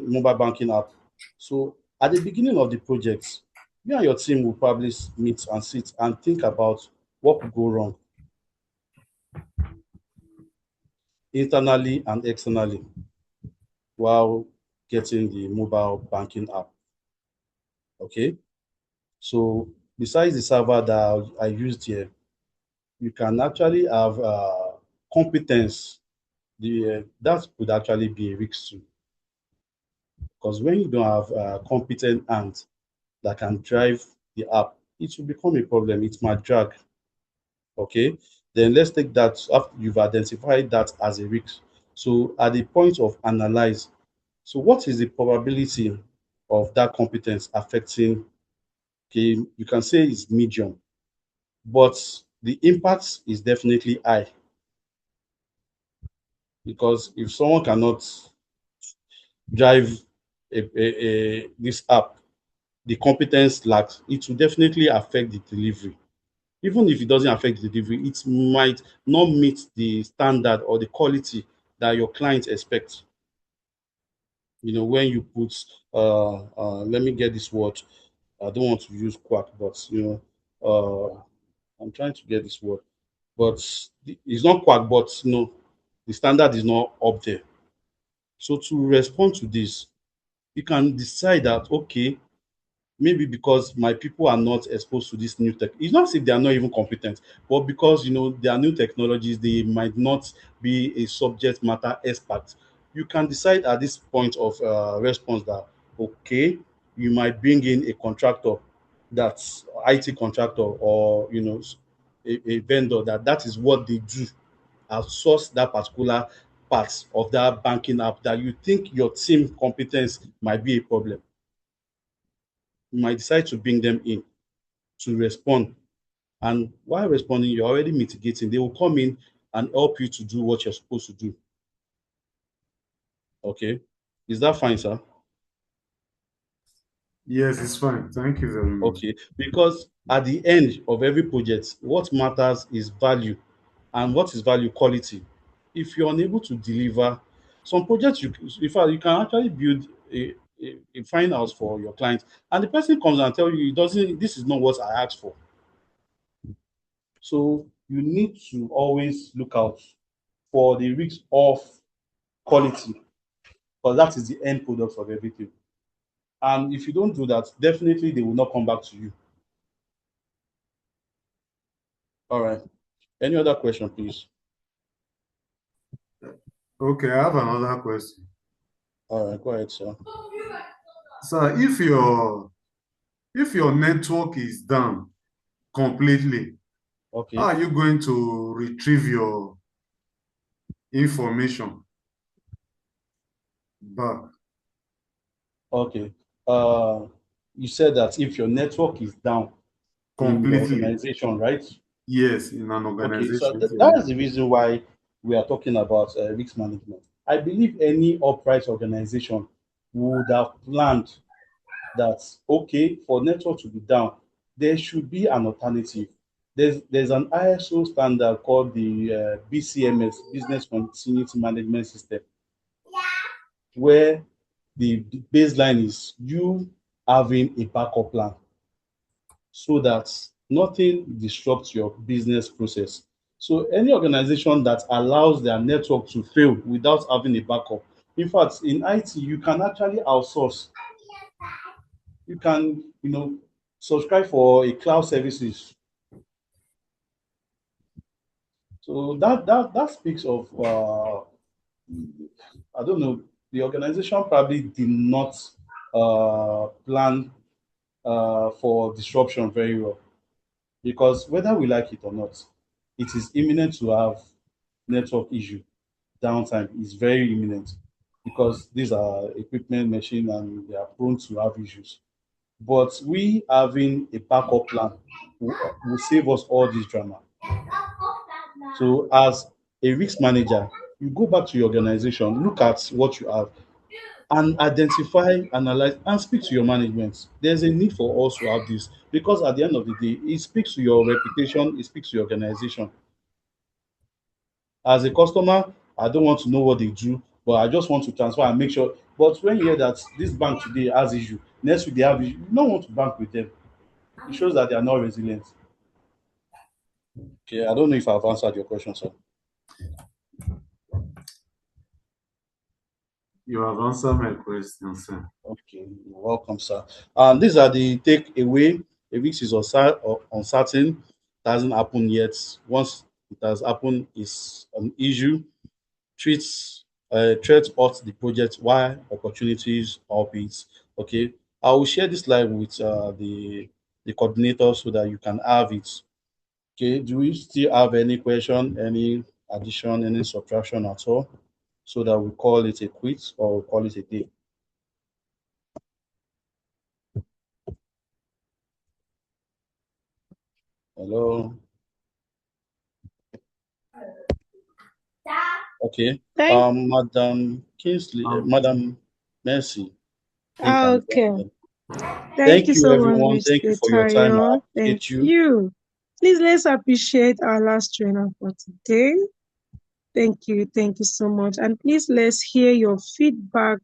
mobile banking app. So at the beginning of the project, you and your team will probably meet and sit and think about what could go wrong internally and externally while getting the mobile banking app. Okay. So besides the server that I used here, you can actually have competence. That could actually be a risk too, because when you don't have competent hands that can drive the app, it will become a problem. It might drag. Okay, then let's take that after you've identified that as a risk. So at the point of analyze, so what is the probability of that competence affecting? Okay, you can say it's medium, but the impact is definitely high because if someone cannot drive this app, the competence lacks, it will definitely affect the delivery. Even if it doesn't affect the delivery, it might not meet the standard or the quality that your client expects. When you put, let me get this word. I don't want to use quack, but I'm trying to get this word. But it's not quack, but the standard is not up there. So to respond to this, you can decide that okay, maybe because my people are not exposed to this new tech. It's not as if they are not even competent, but because there are new technologies, they might not be a subject matter expert. You can decide at this point of response that okay, you might bring in a contractor, that's IT contractor, or a vendor that is what they do, outsource that particular part of that banking app that you think your team competence might be a problem. You might decide to bring them in to respond. And while responding, you're already mitigating. They will come in and help you to do what you're supposed to do. Okay. Is that fine, sir? Yes, it's fine. Thank you very much. Okay. Because at the end of every project, what matters is value. And what is value? Quality. If you're unable to deliver some projects, in fact, you can actually build a fine house for your client, and the person comes and tell you, it doesn't, this is not what I asked for. So you need to always look out for the risk of quality, because that is the end product of everything. And if you don't do that, definitely they will not come back to you. All right. Any other question, please? Okay, I have another question. All right, go ahead, sir. So if your network is down completely, Okay. how are you going to retrieve your information back? Okay. You said that if your network is down in your Completely. organization, right? Yes, in an Okay, so organization. that is the reason why we are talking about risk management. I believe any upright organization would have planned that, okay, for network to be down, there should be an alternative. There's an ISO standard called the BCMS, Business Continuity Management System, where the baseline is you having a backup plan so that nothing disrupts your business process. So any organization that allows their network to fail without having a backup, in fact, in IT, you can actually outsource. You can, subscribe for a cloud services. So that speaks of I don't know, the organization probably did not plan for disruption very well, because whether we like it or not, it is imminent to have network issue. Downtime is very imminent because these are equipment machine and they are prone to have issues. But we having a backup plan will save us all this drama. So as a risk manager, you go back to your organization, look at what you have, and identify, analyze, and speak to your management. There's a need for us to have this, because at the end of the day, it speaks to your reputation, it speaks to your organization. As a customer, I don't want to know what they do, but I just want to transfer and make sure. But when you hear that this bank today has issue, next week they have issue, you don't want to bank with them. It shows that they are not resilient. Okay, I don't know if I've answered your question, sir. You have answered my question, sir. Okay, you're welcome, sir. These are the takeaway. A risk is uncertain, hasn't happened yet. Once it has happened, it's an issue. Threats hurt the project while opportunities orbit. Okay, I will share this slide with the coordinator so that you can have it. Okay, do we still have any question, any addition, any subtraction at all? So that we call it a quit or we call it a day. Hello. Okay. Thank Madam Kingsley, Madam Mercy, I think I'm okay. done. Thank Thank you you, so much, everyone. Thank you Mr. for your time. I Tayo. Thank appreciate you. you. Please let's appreciate our last trainer for today. Thank you. Thank you so much. And please let's hear your feedback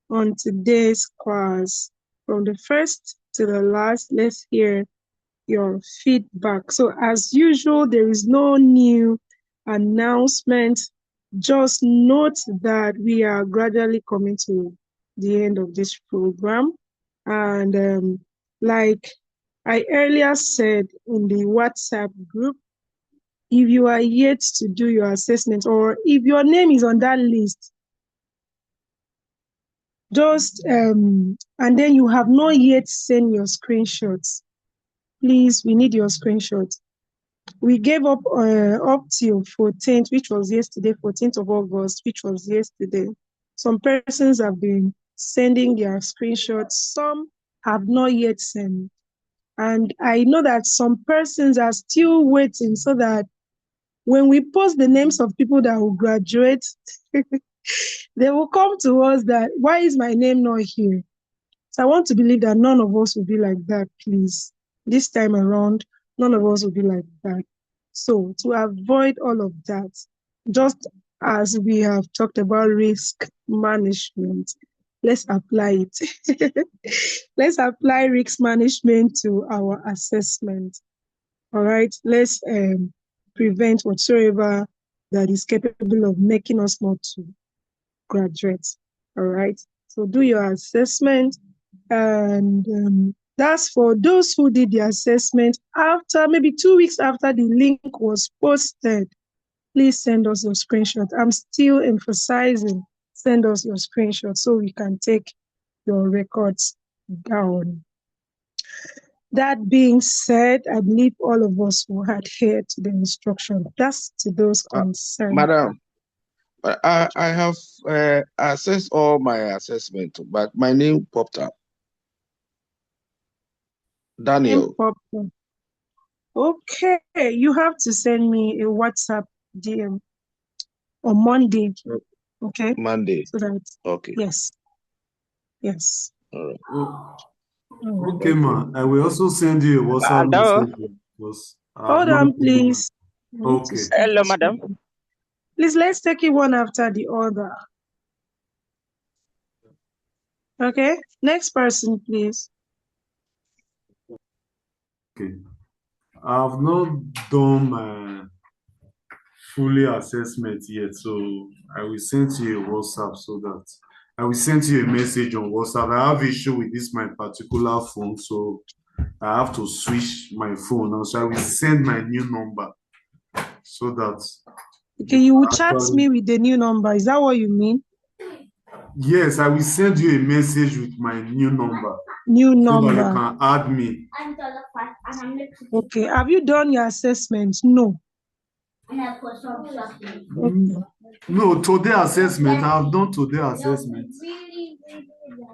on today's class. From the first to the last, let's hear your feedback. So as usual, there is no new announcement. Just note that we are gradually coming to the end of this program. And like I earlier said in the WhatsApp group, if you are yet to do your assessment, or if your name is on that list, just and then you have not yet sent your screenshots, please, we need your screenshots. We gave up till 14th, which was yesterday, 14th of August, which was yesterday. Some persons have been sending their screenshots. Some have not yet sent. And I know that some persons are still waiting so that when we post the names of people that will graduate, they will come to us that, why is my name not here? So I want to believe that none of us will be like that, please. This time around, none of us will be like that. So to avoid all of that, just as we have talked about risk management, let's apply it. Let's apply risk management to our assessment. All right, let's prevent whatsoever that is capable of making us not to graduate. All right, so do your assessment, and that's for those who did the assessment after maybe 2 weeks after the link was posted. Please send us your screenshot. I'm still emphasizing, send us your screenshot so we can take your records down. That being said, I believe all of us will adhere to the instruction. That's to those concerned. Madam, I have assessed all my assessment, but my name popped up. Daniel. Okay, you have to send me a WhatsApp DM on Monday. Okay. Monday. So that okay. Yes. Yes. All right. Okay, ma. I will also send you a WhatsApp message. Hold on, please. Okay. Hello, madam. Please, let's take it one after the other. Okay. Next person, please. Okay. I've not done my fully assessment yet, so I will send you a WhatsApp so that I will send you a message on WhatsApp. I have issue with this my particular phone, so I have to switch my phone now. So I will send my new number so that. Okay, you will chat me with the new number. Is that what you mean? Yes, I will send you a message with my new number. New number. So that you can add me. Okay. Have you done your assessment? No. No, today assessment. I have done today assessment.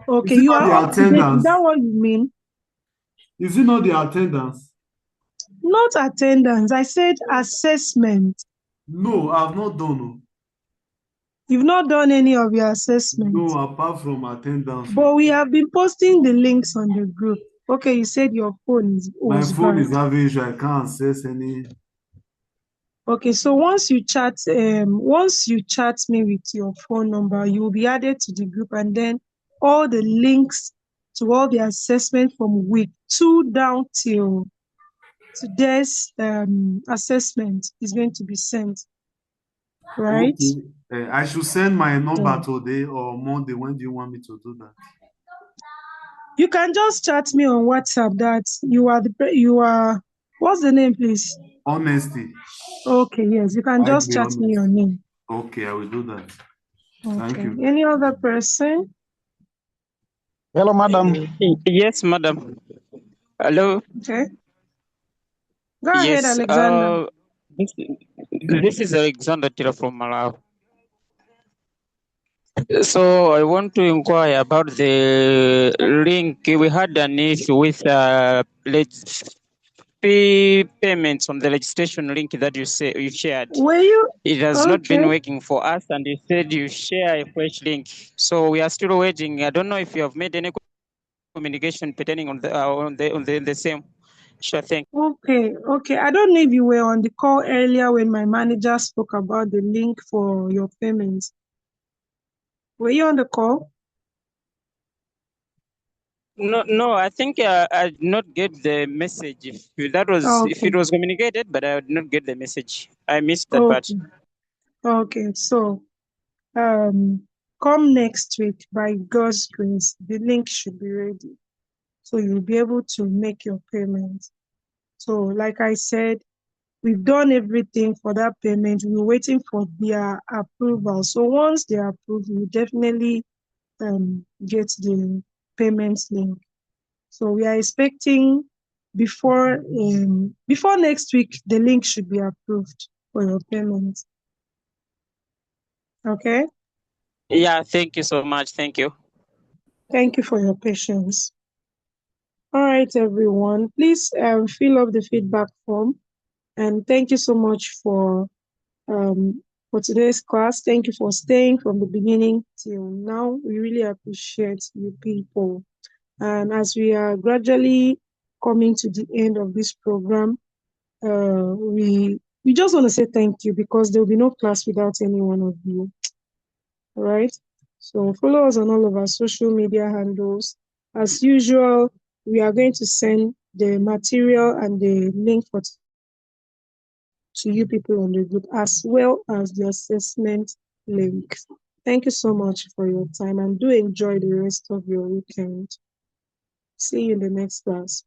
Okay, you are up to date. Is that what you mean? Is it not the attendance? Not attendance. I said assessment. No, I have not done. You've not done any of your assessments? No, apart from attendance. But we have been posting the links on the group. Okay, you said your phone is My phone bad. is having issue. I can't access any. Okay, so once you chat me with your phone number, you will be added to the group, and then all the links to all the assessment from week 2 down till today's assessment is going to be sent. Right? Okay. I should send my number today or Monday. When do you want me to do that? You can just chat me on WhatsApp that you are what's the name, please? Honesty. Okay, yes, you can just chat me your name. Okay, I will do that. Okay. Thank you. Any other person? Hello, madam. Yes, madam. Hello. Okay. Go ahead, Yes. Alexander. This is Alexander Tira from Malawi. So I want to inquire about the link. We had an issue with payments on the registration link that you shared. Were you? It has not been working for us, and you said you share a fresh link. So we are still waiting. I don't know if you have made any communication pertaining on the same. Sure thing. Okay. I don't know if you were on the call earlier when my manager spoke about the link for your payments. Were you on the call? No. I think I did not get the message. If it was communicated, but I did not get the message. I missed that part. Okay. So, come next week by God's grace, the link should be ready, so you'll be able to make your payments. So, like I said, we've done everything for that payment. We're waiting for their approval. So once they approve, we'll definitely get the payment link. So we are expecting before next week, the link should be approved for your payment. Okay? Yeah, thank you so much. Thank you. Thank you for your patience. All right, everyone. Please fill up the feedback form. And thank you so much for today's class. Thank you for staying from the beginning till now. We really appreciate you people. And as we are gradually coming to the end of this program, we just want to say thank you, because there will be no class without any one of you. All right. So follow us on all of our social media handles. As usual, we are going to send the material and the link to you people on the group, as well as the assessment link. Thank you so much for your time, and do enjoy the rest of your weekend. See you in the next class.